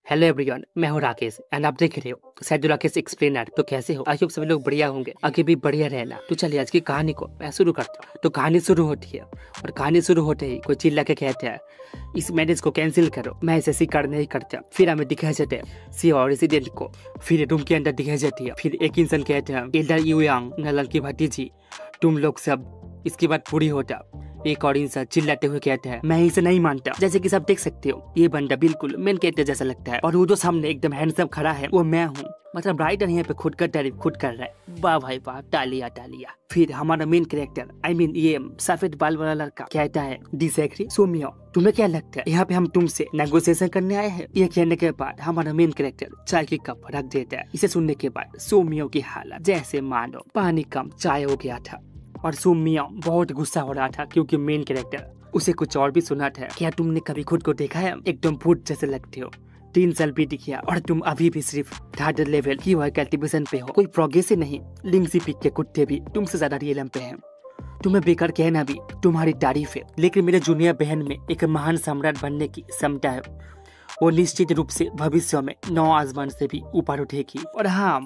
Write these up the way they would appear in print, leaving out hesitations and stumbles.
Hello everyone, मैं हूँ Rakesh and आप देख रहे हो सैदुल राकेश एक्सप्लेनर। तो कैसे हो? आई होप सभी लोग बढ़िया होंगे, आगे भी बढ़िया रहना। तो चलिए आज की कहानी को मैं शुरू करता हूँ। तो कहानी शुरू होती है और कहानी शुरू होते ही कोई चिल्ला के कहते हैं इस मैरिज को कैंसिल करो, मैं ऐसे स्वीकार नहीं करता। फिर हमें दिखाया जाता है सी और रेसिडेंट को, फिर रूम के अंदर दिखाई जाती है। फिर एक इंसान कहते हैं एल्डर यू यांग नलन की भतीजी, तुम लोग सब इसके बाद पूरी होता। एक और इंसान चिल्लाते हुए कहते हैं मैं इसे नहीं मानता। जैसे कि सब देख सकते हो ये बंदा बिल्कुल मेन कैरेक्टर जैसा लगता है और वो जो सामने एकदम हैंडसम खड़ा है वो मैं हूँ। मतलब राइटर यहाँ पे खुद का तारीफ खुद कर रहा है। वाह भाई वाह, तालिया तालिया। फिर हमारा मेन कैरेक्टर ये सफेद बाल वाला लड़का कहता है डिसएग्री सोमियो, तुम्हें क्या लगता है यहाँ पे हम तुमसे नेगोशिएशन करने आए हैं? ये कहने के बाद हमारा मेन कैरेक्टर चाय की कप रख देता है। इसे सुनने के बाद सोमियो की हालत जैसे मानो पानी कम चाय हो गया था और सोमियो बहुत गुस्सा हो रहा था क्योंकि मेन कैरेक्टर उसे कुछ और भी सुना था। क्या तुमने कभी खुद को देखा है? एकदम भूत जैसे लगते हो, 3 साल बीत गया और तुम अभी भी सिर्फ 3rd लेवल की कल्टीवेशन पे हो। कोई प्रोग्रेस ही नहीं। लिंग्सी पिक के कुत्ते भी तुमसे ज्यादा रियलम पे हैं। तुम्हें बेकार कहना भी तुम्हारी तारीफ है, लेकिन मेरे जूनियर बहन में एक महान सम्राट बनने की क्षमता है। वो निश्चित रूप से भविष्य में 9 आसमान से भी ऊपर उठेगी। और हाँ,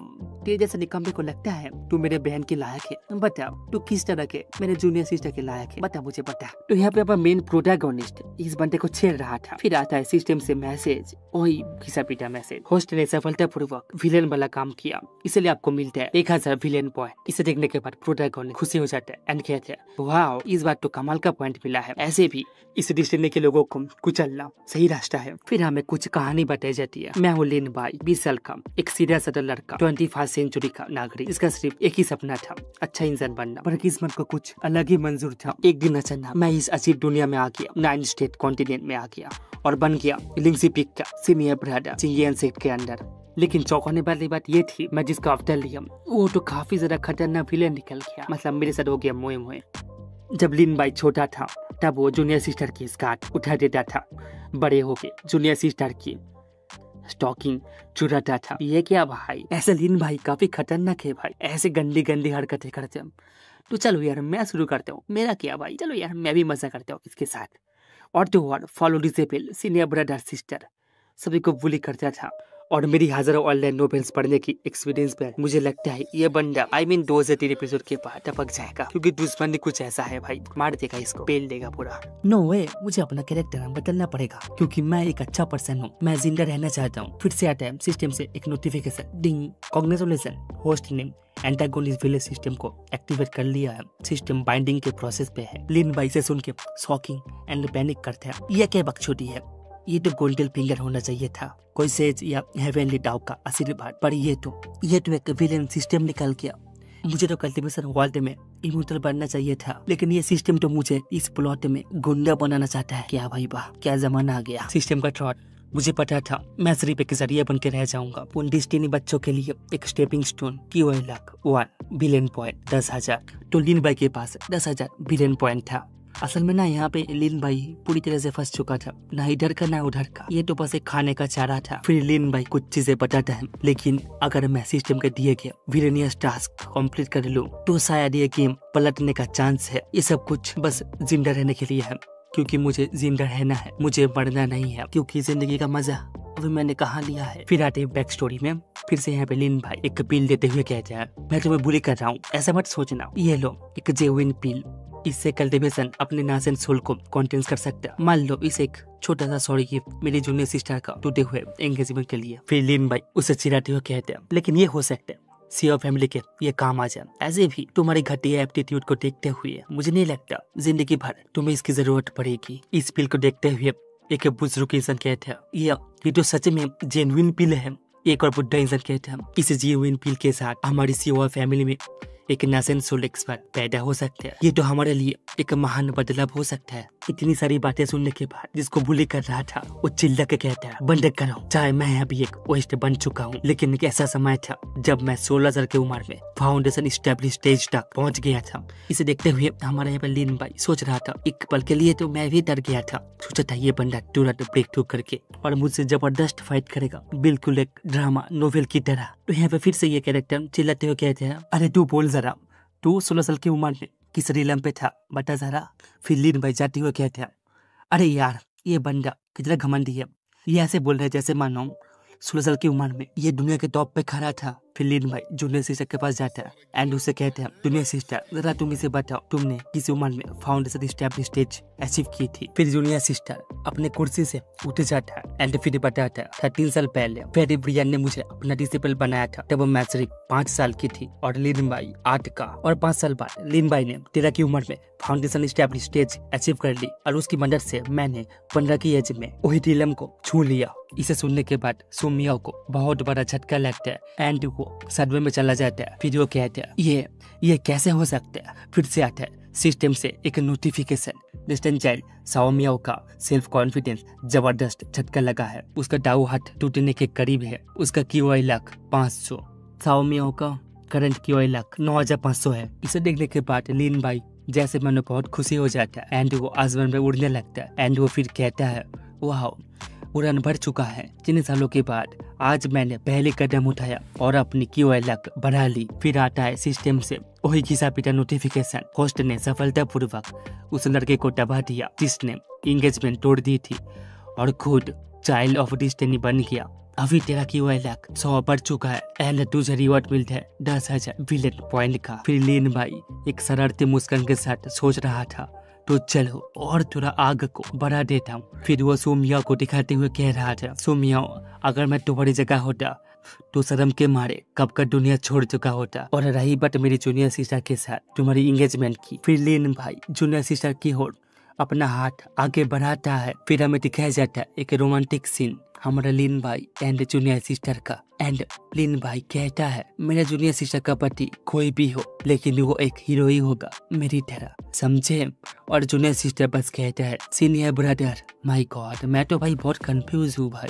तेरे जैसे निकम्मे को लगता है तू मेरे बहन के लायक है? बता तू किस तरह के मेरे जूनियर सिस्टर के लायक है? बता मुझे बता। तो यहाँ पे अपना मेन प्रोटैगनिस्ट इस बंदे को छेड़ रहा था। फिर आता है सिस्टम से मैसेज, वही घिसा पीटा मैसेज, होस्ट ने सफलतापूर्वक विलेन वाला काम किया, इसलिए आपको मिलता है 1000 विलेन पॉइंट। इसे देखने के बाद प्रोटैगनिस्ट खुशी हो जाता है एंड कहते हैं वाह, इस बार तो कमाल का पॉइंट मिला है। ऐसे भी इस डिस्ट्रिक्ट के लोगों को कुचलना सही रास्ता है। फिर हमें कुछ कहानी बताई जाती है। मैं हूँ लिन बाई, 20 साल का एक सीधा साधा लड़का, 21वीं सेंचुरी का नागरिक। इसका सिर्फ एक ही सपना था, अच्छा इंसान बनना, पर किस्मत को कुछ अलग ही मंजूर था। एक दिन अचानक मैं इस अजीब दुनिया में आ गया, 9 स्टेट कॉन्टिनेंट में आ गया और बन गया लिंग्सी पिक का सीनियर ब्रदर चिंगियन सेट के अंदर। लेकिन चौंकाने वाली बात ये थी मैं जिसका अवतार लिया वो तो काफी ज्यादा खतरनाक विलेन निकल गया। मतलब मेरे साथ हो गया मोए मोए। जब लिन बाई छोटा था तब वो जूनियर सिस्टर की स्कर्ट उठा देता था, बड़े होके जूनियर सिस्टर की स्टॉकिंग चुराता था। ये क्या भाई, ऐसे लिन भाई काफी खतरनाक है भाई, ऐसे गंदी गंदी हरकतें करते हम। तो चलो यार मैं शुरू करता हूँ। मेरा क्या भाई, चलो यार मैं भी मजा करता हूँ इसके साथ। और तो और follow disable senior brother sister सभी को बुली करता था और मेरी हजारों ऑनलाइन नोवेल्स पढ़ने की एक्सपीरियंस पर मुझे लगता है ये बंदा 2 से 3 एपिसोड के बाद टपक जाएगा, क्योंकि दुश्मन कुछ ऐसा है भाई, मार देगा इसको, पेल देगा पूरा। नो वे, मुझे अपना कैरेक्टर बदलना पड़ेगा क्योंकि मैं एक अच्छा पर्सन हूँ, मैं जिंदा रहना चाहता हूँ। फिर से आता है सिस्टम से एक नोटिफिकेशन, डिंग, कांग्रेचुलेशन, होस्ट ने एंटागोनिस्ट विलेज सिस्टम को एक्टिवेट कर लिया है, सिस्टम बाइंडिंग के प्रोसेस पे है। लिन बाई से सुन के शॉकिंग एंड पैनिक करते हैं। यह क्या बकचोदी है, ये तो गोल्डन फिंगर होना चाहिए था, कोई सेज या हेवनली डाउ का आशीर्वाद, पर ये तो एक विलेन सिस्टम निकल गया। मुझे तो कल्टीवेशन वर्ल्ड में इमोर्टल बनना चाहिए था, लेकिन ये सिस्टम तो मुझे इस प्लॉट में गुंडा बनाना चाहता है। क्या भाई वाह, क्या जमाना आ गया। सिस्टम का थ्रॉट मुझे पता था मैं सिर्फ एक जरिया बन के रह जाऊंगा। उन डिस्टिनी बच्चों के लिए एक स्टेपिंग स्टोन की 1 बिलियन पॉइंट 10,000। तो लिन बाई के पास 10,000 बिलियन पॉइंट था। असल में ना यहाँ पे लिन बाई पूरी तरह से फंस चुका था, ना इधर का ना उधर का, ये तो बस एक खाने का चारा था। फिर लिन बाई कुछ चीजें बताता है, लेकिन अगर मैं सिस्टम के दिए गए विलेनियस टास्क कंप्लीट कर लूं तो शायद ये गेम पलटने का चांस है। ये सब कुछ बस जिंदा रहने के लिए है, क्योंकि मुझे जिंदा रहना है, मुझे मरना नहीं है, क्योंकि जिंदगी का मजा अभी मैंने कहाँ लिया है। फिर आते बैक स्टोरी में। फिर से यहाँ पे लिन भाई एक पील देते हुए कहते हैं मैं तुम्हें बुली कर रहा हूँ, ऐसा मत सोचना, ये लो एक जेविन पील, इससे कल्टीवेशन अपने नासेंट सोल को कॉन्टेंस कर सकता है। मान लो इसे एक छोटा सा सॉरी गिफ्ट मेरी जूनियर सिस्टर का टूटे हुए एंगेजमेंट के लिए। फिर लिन भाई उसे चिढ़ाते हुए कहते हैं लेकिन ये हो सकता है सीओ फैमिली के ये काम आ जाए। ऐसे भी तुम्हारी घटिया एप्टीट्यूड को देखते हुए मुझे नहीं लगता जिंदगी भर तुम्हें इसकी जरूरत पड़ेगी। इस पिल को देखते हुए एक बुजुर्ग इंसान कहते हैं ये तो सच में जेन्युइन पिल है। एक और बुढ़ा इंसान कहते हैं इस जेन्युइन पिल के साथ हमारी सीओ फैमिली में एक नासेंट सोल एक्सपर्ट पैदा हो सकता है। ये तो हमारे लिए एक महान बदलाव हो सकता है। इतनी सारी बातें सुनने के बाद जिसको बुली कर रहा था वो चिल्ला के कहता है बंद करो, चाहे मैं अभी एक वेस्ट बन चुका हूँ, लेकिन एक ऐसा समय था जब मैं 16 साल की उम्र में फाउंडेशन स्टेब्लिश स्टेज तक पहुंच गया था। इसे देखते हुए हमारे यहाँ पे लिन भाई सोच रहा था एक पल के लिए तो मैं भी डर गया था, सोचा था ये बंदा तुरंत ब्रेक थ्रू करके और मुझसे जबरदस्त फाइट करेगा, बिल्कुल एक ड्रामा नोवेल की तरह। तो यहाँ पे फिर से ये कैरेक्टर चिल्लाते हुए कहते हैं अरे तू बोल जरा, तू 16 साल की उम्र में किस रिलम पे था बता जरा। फिर लिन भाई जाते हुए कहते हैं अरे यार ये बंदा कितना घमंडी है, ये ऐसे बोल रहे जैसे मानो 16 साल की उम्र में ये दुनिया के टॉप पे खड़ा था। फिर लीन भाई जूनियर सिस्टर के पास जाता है एंड उससे कहते हैं, जूनियर सिस्टर जरा तुम इसे बताओ तुमने किस उम्र में फाउंडेशन स्टैब्लिश स्टेज अचीव की थी। फिर जूनियर सिस्टर अपने कुर्सी से उठ जाता है एंड फिर बताता है 13 साल पहले फेरी ब्रियन ने मुझे अपना डिसिपल बनाया था, तब मैं सिर्फ 5 साल की थी और लीन भाई 8 का। और 5 साल बाद लीन भाई ने 13 की उम्र में फाउंडेशन स्टैब्लिश स्टेज अचीव कर ली और उसकी मदद से मैंने 15 की एज में वही रीलम को छू लिया। इसे सुनने के बाद सुमिया को बहुत बड़ा झटका लगता है एंड वो सदमे में चला जाता है। फिर वो कहते हैं ये कैसे हो सकता है। फिर से आता है सिस्टम से एक नोटिफिकेशन, डिस्टेंट चाइल्ड साओमियाओ का सेल्फ कॉन्फिडेंस जबरदस्त झटका लगा है, उसका दाऊ हाथ टूटने के करीब है, उसका QI लाख 500, साओमियाओ का करंट QI लाख 9500 है। इसे देखने के बाद लीन भाई जैसे मन बहुत खुशी हो जाता है एंड वो आसमान में उड़ने लगता है एंड वो फिर कहता है, वाह उड़ान भर चुका है। 3 सालों के बाद आज मैंने पहले कदम उठाया और अपनी QI लाख बढ़ा ली। फिर आता है सिस्टम से वही घिसा पीटा नोटिफिकेशन, होस्ट ने सफलतापूर्वक उस लड़के को दबा दिया जिसने एंगेजमेंट तोड़ दी थी और खुद चाइल्ड ऑफ डेस्टिनी बन गया। अभी तेरा QI लाख 100 बढ़ चुका है एंड तुझे रिवॉर्ड मिलता है 10,000 विलेन पॉइंट का। फिर लीन भाई एक शरारती मुस्कान के साथ सोच रहा था, तो चलो और थोड़ा आग को बढ़ा देता हूँ। फिर वो सुमिया को दिखाते हुए कह रहा था, सुमिया अगर मैं तुम्हारी जगह होता तो शर्म के मारे कब का दुनिया छोड़ चुका होता। और रही बात मेरी जूनियर सिस्टर के साथ तुम्हारी एंगेजमेंट की। फिर लीन भाई जूनियर सिस्टर की ओर अपना हाथ आगे बढ़ाता है। फिर हमें दिखाया जाता है एक रोमांटिक सीन हमारा लीन भाई एंड जूनियर सिस्टर का। एंड लीन भाई कहता है, मेरा जूनियर सिस्टर का पति कोई भी हो लेकिन वो एक हीरो ही होगा मेरी तरह, समझे। और जूनियर सिस्टर बस कहता है, सीनियर ब्रदर माय गॉड मैं तो भाई बहुत कंफ्यूज हूँ भाई,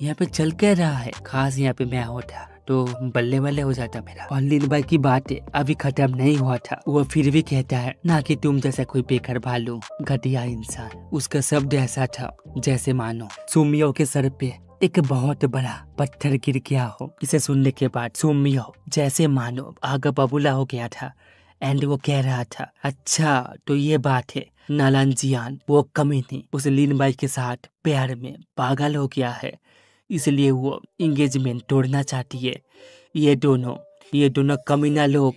यहाँ पे चल क्या रहा है। खास यहाँ पे मैं होता तो बल्ले बल्ले हो जाता मेरा। और लीन भाई की बातें अभी खत्म नहीं हुआ था, वो फिर भी कहता है, ना कि तुम जैसा कोई बेकार भालू घटिया इंसान। उसका शब्द ऐसा था जैसे मानो सुमियो के सर पे एक बहुत बड़ा पत्थर गिर गया हो। इसे सुनने के बाद सुमियो जैसे मानो आग बबूला हो गया था एंड वो कह रहा था, अच्छा तो ये बात है नालांजियान वो कमीनी उस लीन बाई के साथ प्यार में पागल हो गया है, इसलिए वो एंगेजमेंट तोड़ना चाहती है। ये दोनों कमीना लोग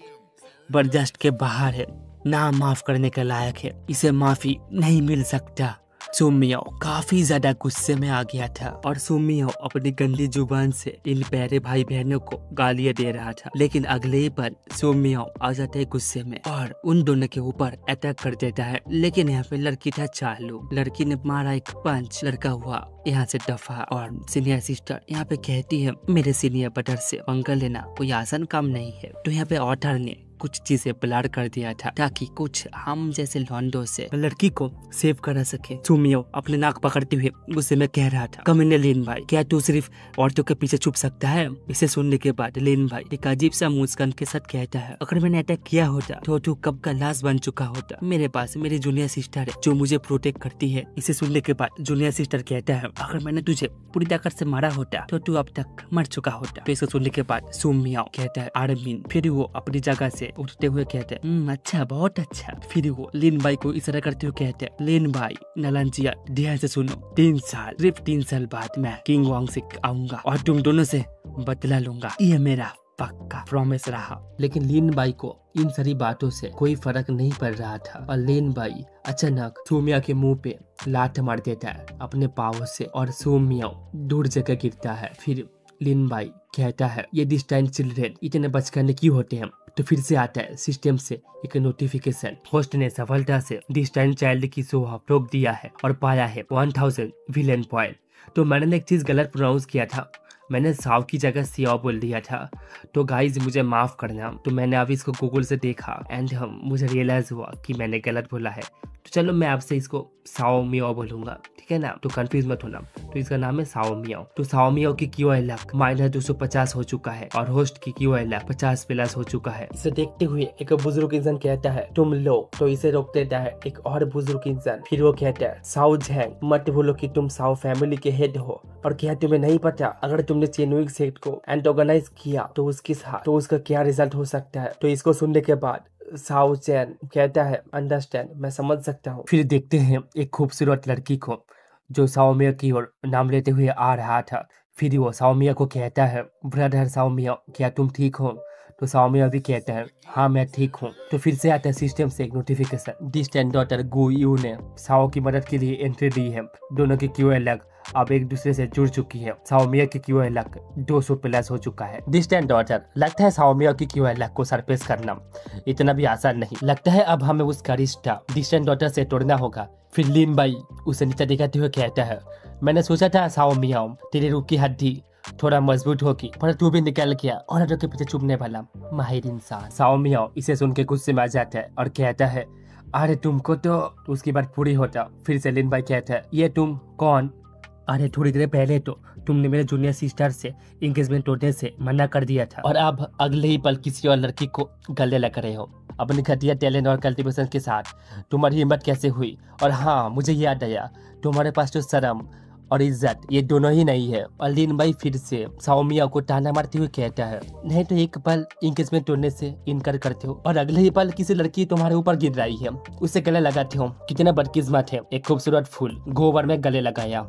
बर्दाश्त के बाहर है, ना माफ करने के लायक है, इसे माफी नहीं मिल सकता। सुमियो काफी ज्यादा गुस्से में आ गया था और सुमियो अपनी गंदी जुबान से इन प्यारे भाई बहनों को गालियां दे रहा था। लेकिन अगले ही पल सुमियो आ जाता है गुस्से में और उन दोनों के ऊपर अटैक कर देता है। लेकिन यहाँ पे लड़की था चालू, लड़की ने मारा एक पंच, लड़का हुआ यहाँ से दफा। और सीनियर सिस्टर यहाँ पे कहती है, मेरे सीनियर ब्रदर से पंगा लेना कोई आसान काम नहीं है। तो यहाँ पे ऑथर ने कुछ चीजें ब्लर कर दिया था ताकि कुछ हम जैसे लॉन्डो से लड़की को सेव करा सके। सुमियो अपने नाक पकड़ते हुए गुस्से में कह रहा था, कमीने लीन भाई क्या तू सिर्फ औरतों के पीछे छुप सकता है। इसे सुनने के बाद लीन भाई एक अजीब सा मुस्कान के साथ कहता है, अगर मैंने अटैक किया होता तो तू कब का लाश बन चुका होता। मेरे पास मेरी जूनियर सिस्टर है जो मुझे प्रोटेक्ट करती है। इसे सुनने के बाद जूनियर सिस्टर कहता है, अगर मैंने तुझे पूरी ताकत से मारा होता तो तू अब तक मर चुका होता। तो इसे सुनने के बाद सुमियो कहता है, आर्मिन। फिर वो अपनी जगह से उठते हुए कहते हैं, अच्छा बहुत अच्छा। फिर वो लीन भाई को इशारा करते हुए कहते हैं, लीन भाई नालांजिया ध्यान से सुनो, 3 साल सिर्फ 3 साल बाद मैं किंग वांग से आऊंगा और तुम दोनों से बदला लूंगा, ये मेरा पक्का प्रॉमिस रहा। लेकिन लीन भाई को इन सारी बातों से कोई फर्क नहीं पड़ रहा था और लीन भाई अचानक सुमिया के मुंह पे लात मार देता है अपने पाँव से और सुमिया दूर जगह गिरता है। फिर लीन भाई कहता है, ये डिस्टेंट चिल्ड्रेन इतने बचकाने क्यों होते हैं। तो फिर से आता है सिस्टम से एक नोटिफिकेशन, होस्ट ने सफलता से डिस्टेंट चाइल्ड की शो रोक दिया है और पाया है 1000 विलेन पॉइंट। तो मैंने एक चीज गलत प्रोनाउंस किया था, मैंने साव की जगह सियाओ बोल दिया था, तो गाइज मुझे माफ करना। तो मैंने अभी इसको गूगल से देखा एंड मुझे रियलाइज हुआ कि मैंने गलत बोला है। तो चलो मैं आपसे इसको साओ मियाओ बोलूंगा, ठीक है ना, तो कंफ्यूज मत होना। तो इसका नाम है साओ मियाओ। तो साओ मियाओ की QI लाख -250 हो चुका है और होस्ट की QI लाख 50 प्लस हो चुका है। इसे देखते हुए एक बुजुर्ग इंसान कहता है, तुम लो। तो इसे रोक देता है एक और बुजुर्ग इंसान। फिर वो कहता है, साओ झैंग मत भूलो कि तुम साओ फैमिली के हेड हो और क्या तुम्हें नहीं पता अगर तुमने चेनविक सेक्ट को एंटागोनाइज किया तो उसका क्या रिजल्ट हो सकता है। तो इसको सुनने के बाद साओ चैन कहता है, अंडरस्टैंड, मैं समझ सकता हूँ। फिर देखते हैं एक खूबसूरत लड़की को जो साओ मिया की ओर नाम लेते हुए आ रहा था। फिर वो साओमिया को कहता है, ब्रदर साओमिया क्या तुम ठीक हो? तो साओमिया भी कहता है, हाँ मैं ठीक हूँ। तो फिर से आता है सिस्टम से एक नोटिफिकेशन, डिस्टेंट डॉटर गु यू ने साओ की मदद के लिए एंट्री दी है। दोनों की क्यूए लक अब एक दूसरे से जुड़ चुकी है। साओमिया की क्यूए लक 200 प्लस हो चुका है। डिस्टेंट डॉटर, लगता है साओमिया की क्यूए लक को सरपेस करना इतना भी आसान नहीं। लगता है अब हमें उसका रिश्ता डिस्टेंट डॉटर से तोड़ना होगा। फिर लिन बाई उसे नीचे दिखाते हुए कहता है, मैंने सोचा था साओमिया तेरी रूह की हड्डी थोड़ा मजबूत होगी, पर तू भी निकल गया औरतों के पीछे चुभने वाला माहिर इंसान। साओमिया इसे सुन के गुस्से में आ जाता है और कहता है, अरे तुमको तो उसकी बात पूरी होता। फिर से लिन बाई कहता है, ये तुम कौन? अरे थोड़ी देर पहले तो तुमने मेरे जूनियर सिस्टर से एंगेजमेंट तोड़ने से मना कर दिया था और अब अगले ही पल किसी और लड़की को गले लग रहे हो। अपनी घटिया टैलेंट और कल्टीवेशन के साथ तुम्हारी हिम्मत कैसे हुई? और हाँ, मुझे याद आया, तुम्हारे पास तो शर्म और इज्जत ये दोनों ही नहीं है। और लिन बाई फिर से साओमिया को ताना मारते हुए कहता है, नहीं तो एक पल एंगेजमेंट तोड़ने से इनकार करते हो और अगले ही पल किसी लड़की तुम्हारे ऊपर गिर रही है, उससे गले लगाते हो। कितना बदकिस्मत है, एक खूबसूरत फूल गोबर में गले लगाया।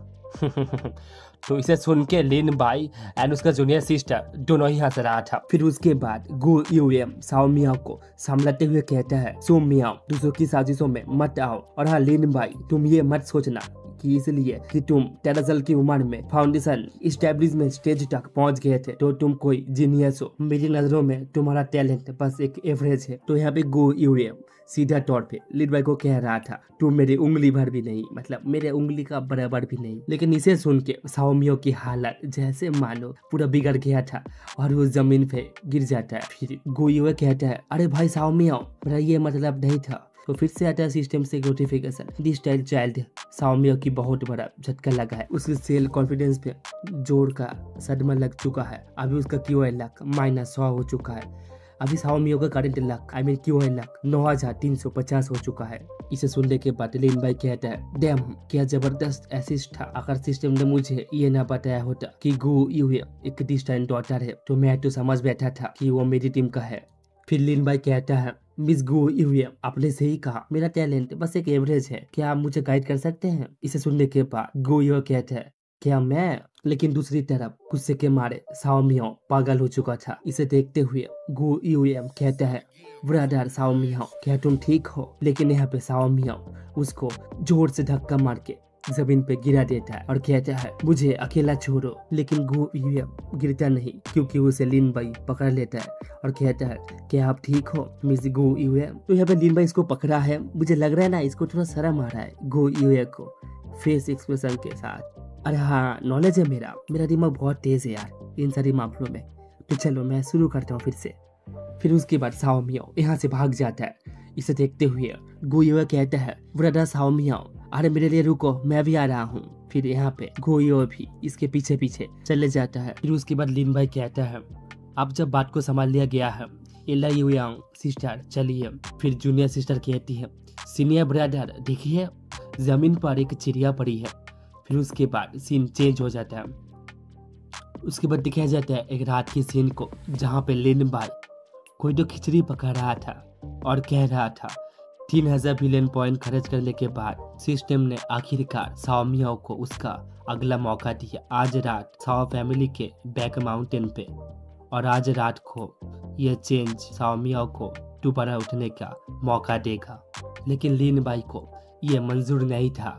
तो इसे सुन के लिन बाई एंड उसका जूनियर सिस्टर दोनों ही हंस रहा था। फिर उसके बाद गु यूएम साओमिया को संभलाते हुए कहता है, सोमिया दूसरों की साजिशों में मत आओ। और हाँ लिन बाई, तुम ये मत सोचना कि इसलिए कि तुम 13 साल की उम्र में फाउंडेशन एस्टेब्लिशमेंट स्टेज तक पहुंच गए थे तो तुम कोई जीनियस हो। मेरी नजरों में तुम्हारा टैलेंट बस एक एवरेज है। तो यहाँ पे गु यूएम सीधा तौर पे लिन बाई को कह रहा था, तुम मेरी उंगली भर भी नहीं, मतलब मेरे उंगली का बराबर भी नहीं। लेकिन इसे सुन के साओमिया की हालत जैसे मानो पूरा बिगड़ गया था और वो जमीन पे गिर जाता है। फिर गु यूए कहता है, अरे भाई साओमिया, मेरा ये मतलब नहीं था। तो फिर से आता है सिस्टम से नोटिफिकेशन, दिस चाइल्ड साओमिया की बहुत बड़ा झटका लगा है। उसके सेल कॉन्फिडेंस पे जोर का सदमा लग चुका है। अभी उसका क्यूआई लक -100 हो चुका है। अभी साओमिया का करंट लक क्यूआई लक 9350 हो चुका है। इसे सुनने के बाद लिन बाई कहता है, डैम क्या जबरदस्त एसिस्ट था। अगर सिस्टम ने मुझे ये ना बताया होता कि गु यूए एक डिस्टेंट डॉटर है तो मैं तो समझ बैठा था कि वो मेरी टीम का है। फिर लिन बाई कहता है, मिस गु यूए आपने सही कहा, मेरा टैलेंट बस एक एवरेज है, क्या आप मुझे गाइड कर सकते हैं? इसे सुनने के बाद गु यूए कहता है, क्या मैं? लेकिन दूसरी तरफ गुस्से के मारे साओमिया पागल हो चुका था। इसे देखते हुए गु यूए कहता है, ब्रदर साओमिया क्या तुम ठीक हो? लेकिन यहाँ पे साओमिया उसको जोर से धक्का मार के जमीन पे गिरा देता है और कहता है, मुझे अकेला छोड़ो। लेकिन गु यूए गिरता नहीं क्योंकि उसे लिन बाई पकड़ लेता है और कहता है, क्या आप ठीक हो मिस गु यूए? तो यहाँ पे लिन बाई इसको पकड़ा है। मुझे लग रहा है ना इसको थोड़ा शर्म आ रहा है गु यूए को फेस एक्सप्रेशन के साथ। अरे हाँ, नॉलेज है मेरा दिमाग बहुत तेज है यार इन सारी मामलों में। तो चलो मैं शुरू करता हूँ फिर से। फिर उसके बाद साओमिया यहाँ से भाग जाता है। इसे देखते हुए गु यूए कहता है, ब्रदर साओमिया अरे मेरे लिए रुको, मैं भी आ रहा हूँ। फिर यहाँ पे गु यूए भी इसके पीछे पीछे चले जाता है। फिर उसके बाद लिन बाई कहता है, अब जब बात को संभाल लिया गया है, एला यूयांग सिस्टर चलिए। फिर जूनियर सिस्टर कहती है, सीनियर ब्रदर देखिए जमीन पर एक चिड़िया पड़ी है। फिर उसके बाद सीन चेंज हो जाता है। उसके बाद दिखाया जाता है एक रात की सीन को, जहाँ पे लिन बाई कोई तो खिचड़ी पका रहा था और कह रहा था 3000 बिलियन पॉइंट खर्च करने के बाद सिस्टम ने आखिरकार साओमिया को उसका अगला मौका दिया। आज रात साओ फैमिली के बैक माउंटेन पे, और आज रात को यह चेंज साओमिया को दोबारा उठने का मौका देगा। लेकिन लिन बाई को यह मंजूर नहीं था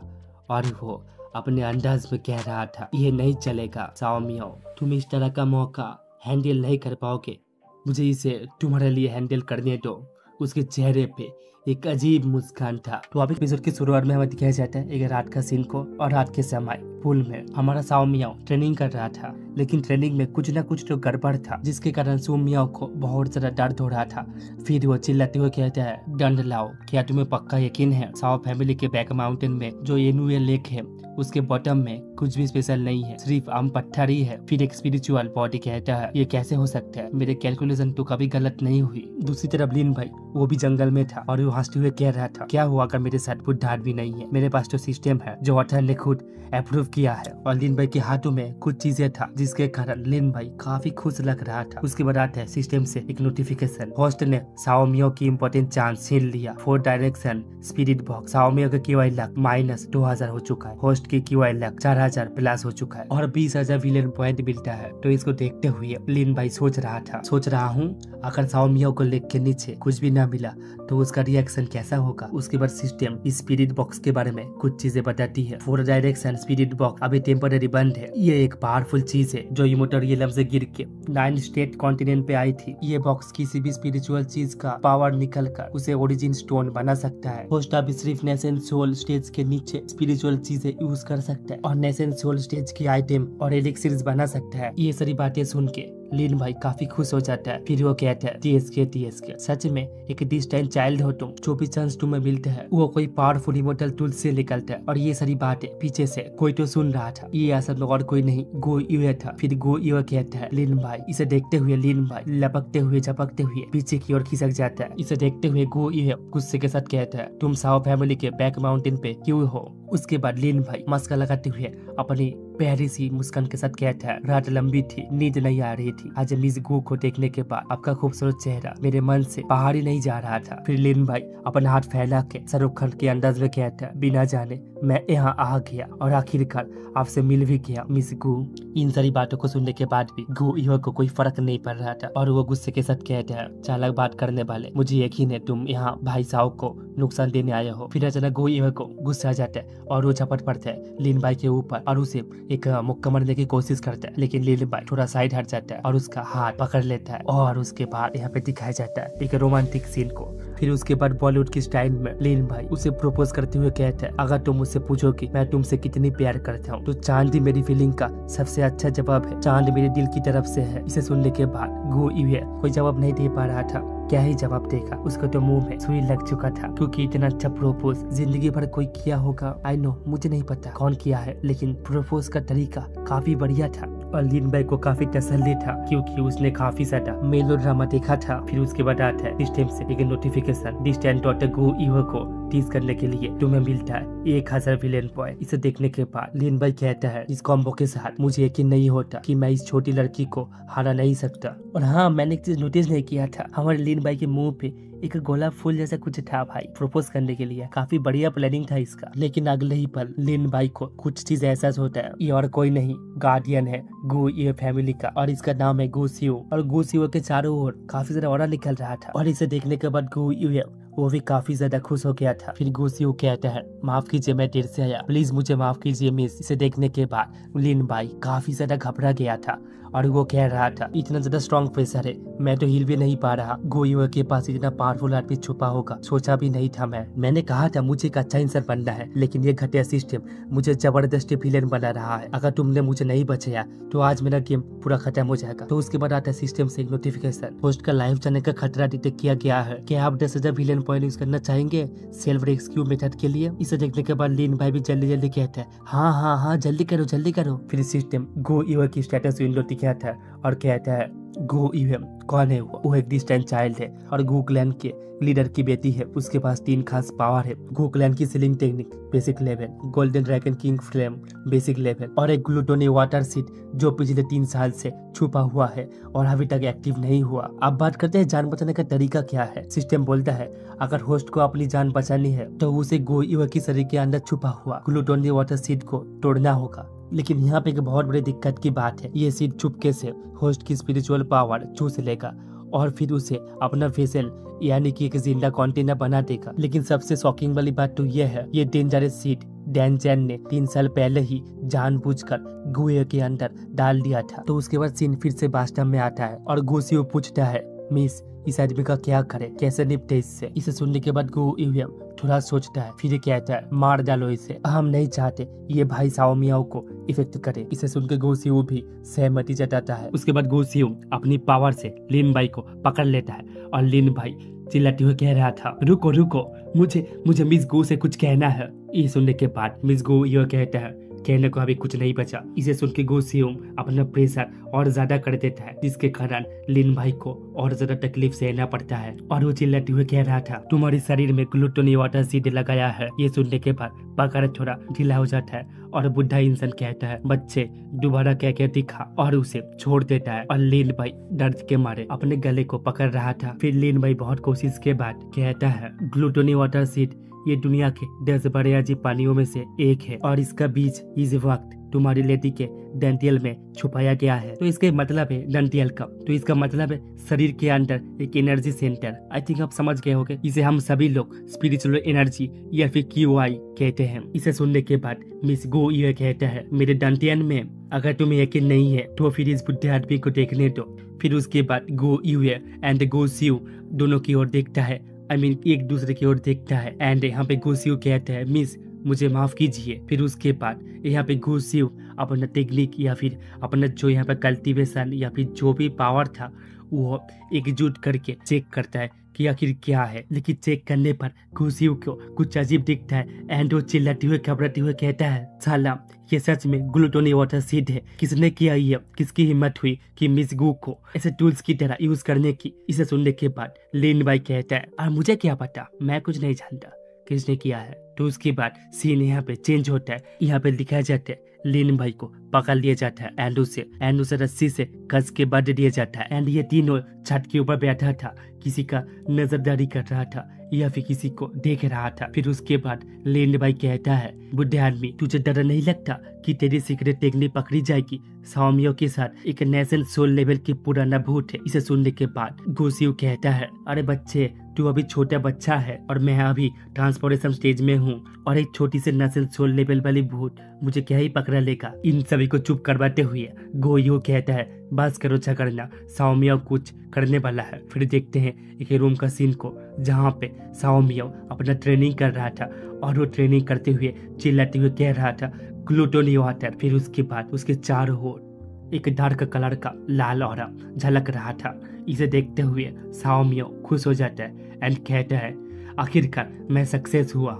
और वो अपने अंदाज में कह रहा था, यह नहीं चलेगा साओमिया, तुम इस तरह का मौका हैंडल नहीं कर पाओगे, मुझे इसे तुम्हारे लिए हैंडल करने दो। उसके चेहरे पे एक अजीब मुस्कान था। तो अब एपिसोड की शुरुआत में हमें दिखाया जाता है एक रात का सीन को, और रात के समय पूल में हमारा साओमिया ट्रेनिंग कर रहा था। लेकिन ट्रेनिंग में कुछ ना कुछ तो गड़बड़ था, जिसके कारण साओमिया को बहुत ज्यादा दर्द हो रहा था। फिर वो चिल्लाते हुए कहता है, दंड लाओ, क्या तुम्हें पक्का यकीन है साओ फैमिली के बैक माउंटेन में जो एनुए लेक है उसके बॉटम में कुछ भी स्पेशल नहीं है, सिर्फ आम पत्थर ही है? फिर एक स्पिरिचुअल बॉडी कहता है, ये कैसे हो सकता है, मेरे कैलकुलेशन तो कभी गलत नहीं हुई। दूसरी तरफ लिन भाई वो भी जंगल में था और वो हंसते हुए कह रहा था, क्या हुआ अगर मेरे साथ बुद्धार भी नहीं है, मेरे पास तो सिस्टम है जो ऑथर ने खुद अप्रूव किया है। और लिन भाई के हाथों में कुछ चीजें था जिसके कारण लिन भाई काफी खुश लग रहा था। उसके बाद आता है सिस्टम से एक नोटिफिकेशन, होस्ट ने साओमिया की इम्पोर्टेंट चांस छीन लिया। 4 डायरेक्शन स्पिरिट बॉक्स साओमिया का क्यूआई लक -2000 हो चुका है। होस्ट की QI लक 4000 प्लस हो चुका है और 20,000 विलेन पॉइंट मिलता है। तो इसको देखते हुए लिन भाई सोच रहा हूँ अगर साओमिया को लिख के नीचे कुछ भी ना मिला तो उसका रिएक्शन कैसा होगा। उसके बाद सिस्टम स्पिरिट बॉक्स के बारे में कुछ चीजें बताती है। 4 डायरेक्शन स्पिरिट बॉक्स अभी टेम्पररी बंद है। ये एक पावरफुल चीज है जो इमोर्टल रियलम से गिर के 9 स्टेट कॉन्टिनेंट पे आई थी। ये बॉक्स किसी भी स्पिरिचुअल चीज का पावर निकल कर उसे ओरिजिन स्टोन बना सकता है। होस्ट अभी सिर्फ नेशन सोल स्टेज के नीचे स्पिरिचुअल चीजें यूज कर सकता है और नेशन सोल स्टेज की आइटम और एलिक्सिर्स बना सकता है। ये सारी बातें सुन के लिन भाई काफी खुश हो जाता है। फिर वो कहता है TSK सच में एक डिस्टेंट चाइल्ड हो तुम, जो भी चांस तुम्हें मिलता है वो कोई पावरफुल इमोर्टल टूल से निकलता है। और ये सारी बातें पीछे से कोई तो सुन रहा था। ये असल में और कोई नहीं गो यूए था। फिर गो यूए कहता है लिन भाई। इसे देखते हुए लिन भाई लपकते हुए झपकते हुए पीछे की ओर खिसक जाता है। इसे देखते हुए गो यूए गुस्से के साथ कहता है तुम साओ फैमिली के बैक माउंटेन पे क्यों हो। उसके बाद लिन भाई मस्का लगाते हुए अपनी प्यारी सी मुस्कान के साथ कहता है रात लंबी थी, नींद नहीं आ रही थी। आज मिस गू को देखने के बाद आपका खूबसूरत चेहरा मेरे मन से बाहर ही नहीं जा रहा था। फिर लिन भाई अपना हाथ फैला के शाहरुख खान के अंदाज में कहता है बिना जाने मैं यहाँ आ गया और आखिरकार आपसे मिल भी गया मिस गू। इन सारी बातों को सुनने के बाद भी गू यूए को कोई फर्क नहीं पड़ रहा था और वो गुस्से के साथ कहता है चालाक बात करने वाले, मुझे यकीन है तुम यहाँ भाई साहब को नुकसान देने आए हो। फिर अचानक गू यूए को गुस्सा आ जाता है और वो झपट पड़ता है लिन भाई के ऊपर और उसे एक मुक्का मारने की कोशिश करता है। लेकिन लिन भाई थोड़ा साइड हट जाता है और उसका हाथ पकड़ लेता है और उसके बाद यहाँ पे दिखाया जाता है एक रोमांटिक सीन को। फिर उसके बाद बॉलीवुड की स्टाइल में लिन भाई उसे प्रपोज करते हुए कहता है अगर तुम मुझसे पूछो कि मैं तुमसे कितनी प्यार करता हूँ तो चांद ही मेरी फीलिंग का सबसे अच्छा जवाब है। चांद मेरे दिल की तरफ से है। इसे सुनने के बाद गो यूए कोई जवाब नहीं दे पा रहा था। क्या ही जवाब देगा, उसको तो मुंह में सुई लग चुका था क्योंकि इतना अच्छा प्रपोज जिंदगी भर कोई किया होगा। आई नो मुझे नहीं पता कौन किया है लेकिन प्रपोज का तरीका काफी बढ़िया था और लिन भाई को काफी तसल्ली था क्योंकि उसने काफी ज्यादा मेलोड्रामा देखा था। फिर उसके बाद आता है सिस्टम से एक नोटिफिकेशन डिस्टेंट डॉटर गो यूए को टीज करने के लिए तुम्हें मिलता है 1000 विलेन पॉइंट। इसे देखने के बाद लिन भाई कहता है इस कॉम्बो के साथ मुझे यकीन नहीं होता कि मैं इस छोटी लड़की को हरा नहीं सकता। और हाँ मैंने एक चीज नोटिस नहीं किया था, हमारे लिन भाई के मुंह पे एक गोलाप फूल जैसा कुछ था भाई प्रपोज करने के लिए। काफी बढ़िया प्लानिंग था इसका। लेकिन अगले ही पल लिन भाई को कुछ चीज एहसास होता है। ये और कोई नहीं गार्डियन है गो यूए फैमिली का और इसका नाम है गुसियो। और गुसियो के चारों ओर काफी ज्यादा ऑरा निकल रहा था और इसे देखने के बाद गो यूए वो भी काफी ज्यादा खुश हो गया था। फिर गुसियो कहता है माफ कीजिए मैं देर से आया, प्लीज मुझे माफ कीजिए मिस। इसे देखने के बाद लिन भाई काफी ज्यादा घबरा गया था और वो कह रहा था इतना ज्यादा स्ट्रॉन्ग प्रेशर है मैं तो हिल भी नहीं पा रहा। गो यूए के पास इतना पावरफुल आदमी छुपा होगा सोचा भी नहीं था मैंने कहा था मुझे एक अच्छा इंसान बनना है लेकिन ये घटिया सिस्टम मुझे जबरदस्ती विलेन बना रहा है। अगर तुमने मुझे नहीं बचाया तो आज मेरा गेम पूरा खत्म हो जाएगा। तो उसके बाद आता है सिस्टम से एक नोटिफिकेशन होस्ट का लाइफ जाने का खतरा डिटेक्ट किया गया है। क्या आप 10,000 विलेन पॉइंट यूज करना चाहेंगे सेल्फ रेस्क्यू मेथड के लिए। इसे देखने के बाद लिन भाई भी जल्दी कहता है हाँ जल्दी करो। फिर सिस्टम गो यूए की स्टेटस विंडो दिखाता है और कहता है गो यूए कौन है वो एक डिस्टेंट चाइल्ड है और गो क्लैन के लीडर की बेटी है। उसके पास 3 खास पावर है गो क्लैन की ceiling technique basic level, golden dragon king flame basic level और एक ग्लूटोनी वाटर सीट जो पिछले 3 साल से छुपा हुआ है और अभी तक एक्टिव नहीं हुआ। अब बात करते हैं जान बचाने का तरीका क्या है। सिस्टम बोलता है अगर होस्ट को अपनी जान बचानी है तो उसे गो यूए की शरीर के अंदर छुपा हुआ ग्लूटोनी वाटर सीट को तोड़ना होगा। लेकिन यहाँ पे एक बहुत बड़ी दिक्कत की बात है, ये सीट चुपके से होस्ट की स्पिरिचुअल पावर चूस लेगा और फिर उसे अपना वेसल यानी कि एक जिंदा कंटेनर बना देगा। लेकिन सबसे शॉकिंग वाली बात तो ये है ये डेंजरस सीट डैन चैन ने 3 साल पहले ही जानबूझकर गुए के अंदर डाल दिया था। तो उसके बाद सीन फिर से बास्टम में आता है और गुसियो पूछता है मिस इस आदमी का क्या करे, कैसे निपटे इससे। इसे सुनने के बाद गो यूए थोड़ा सोचता है फिर कहता है मार डालो इसे, हम नहीं चाहते ये भाई साओमियाओ को इफेक्ट करे। इसे सुनकर गुसियो भी सहमति जताता है। उसके बाद गुसियो अपनी पावर से लिन भाई को पकड़ लेता है और लिन भाई चिल्लाते हुए कह रहा था रुको मुझे मिस गो से कुछ कहना है। ये सुनने के बाद मिस गो यह कहता है कहने को अभी कुछ नहीं बचा। इसे सुन के गुसियो अपना प्रेशर और ज्यादा कर देता है जिसके कारण लिन भाई को और ज्यादा तकलीफ सहना पड़ता है और वो चिल्लाते हुए कह रहा था तुम्हारे शरीर में ग्लूटोनी वाटर सीड लगाया है। ये सुनने के बाद पकड़ थोड़ा ढीला हो जाता है और बुढ़ा इंसान कहता है बच्चे दोबारा क्या दिखा और उसे छोड़ देता है। और लिन भाई दर्द के मारे अपने गले को पकड़ रहा था। फिर लिन भाई बहुत कोशिश के बाद कहता है ग्लूटोनी वाटर सीड ये दुनिया के 10 बड़े अजीब पानियों में से एक है और इसका बीज इस वक्त तुम्हारी लेडी के डेंटियल में छुपाया गया है। तो इसका मतलब है डेंटियल का, तो इसका मतलब है शरीर के अंदर एक एनर्जी सेंटर। आई थिंक आप समझ गए होंगे, इसे हम सभी लोग स्पिरिचुअल एनर्जी या फिर QI कहते हैं। इसे सुनने के बाद मिस गो ये कहता है, मेरे डेंटियल में अगर तुम्हें यकीन नहीं है तो फिर इस बुढ़े आदमी को देखने दो। फिर उसके बाद गो यू एंड गो सिउ दोनों की ओर देखता है, आई मीन एक दूसरे की ओर देखता है। एंड यहाँ पे गो सिउ कहता है, मिस मुझे माफ कीजिए। फिर उसके बाद यहाँ पे गो सिउ अपना टेक्निक या फिर अपना जो यहाँ पे कल्टीवेशन या फिर जो भी पावर था वो एकजुट करके चेक करता है कि आखिर क्या है। लेकिन चेक करने पर घुसियों को कुछ अजीब दिखता है एंड वो चिल्लाते हुए घबराते हुए कहता है, साला ये सच में ग्लूटोनी वाटर सीड है। किसने किया ये? किसकी हिम्मत हुई कि मिस गू को ऐसे टूल्स की तरह यूज करने की? इसे सुनने के बाद लिन भाई कहता है, और मुझे क्या पता, मैं कुछ नहीं जानता किसने किया है। तो उसके बाद सीन यहाँ पे चेंज होता है। यहाँ पे दिखाया जाता है लिन भाई को पकड़ लिया जाता है एंड उसे रस्सी से कस के बांध दिया जाता है। एंड ये तीनों छत के ऊपर बैठा था, किसी का नजरदारी कर रहा था या फिर किसी को देख रहा था। फिर उसके बाद लिन भाई कहता है, बुढ़े आदमी तुझे डर नहीं लगता कि तेरी सीक्रेट टेक्निक पकड़ी जाएगी? साओमियो के साथ एक नेशनल सोल लेवल की पुराना भूत है। इसे सुनने के बाद गोसियो कहता है, अरे बच्चे तू अभी छोटा बच्चा है और मैं अभी ट्रांसफॉर्मेशन स्टेज में हूँ और एक छोटी सी नेशनल सोल लेवल वाली भूत मुझे क्या ही पकड़ा लेगा। इन सभी को चुप करवाते हुए गोयो कहता है, बस करो झगड़ना, साओमियो कुछ करने वाला है। फिर देखते हैं एक रूम का सीन को जहाँ पे साओमियो अपना ट्रेनिंग कर रहा था और वो ट्रेनिंग करते हुए चिल्लाते हुए कह रहा था, ग्लूटोनी वाटर। फिर उसके बाद उसके चारों ओर एक डार्क कलर का लाल ऑरा झलक रहा था। इसे देखते हुए साओमियो खुश हो जाता है एंड कहता है, आखिरकार मैं सक्सेस हुआ।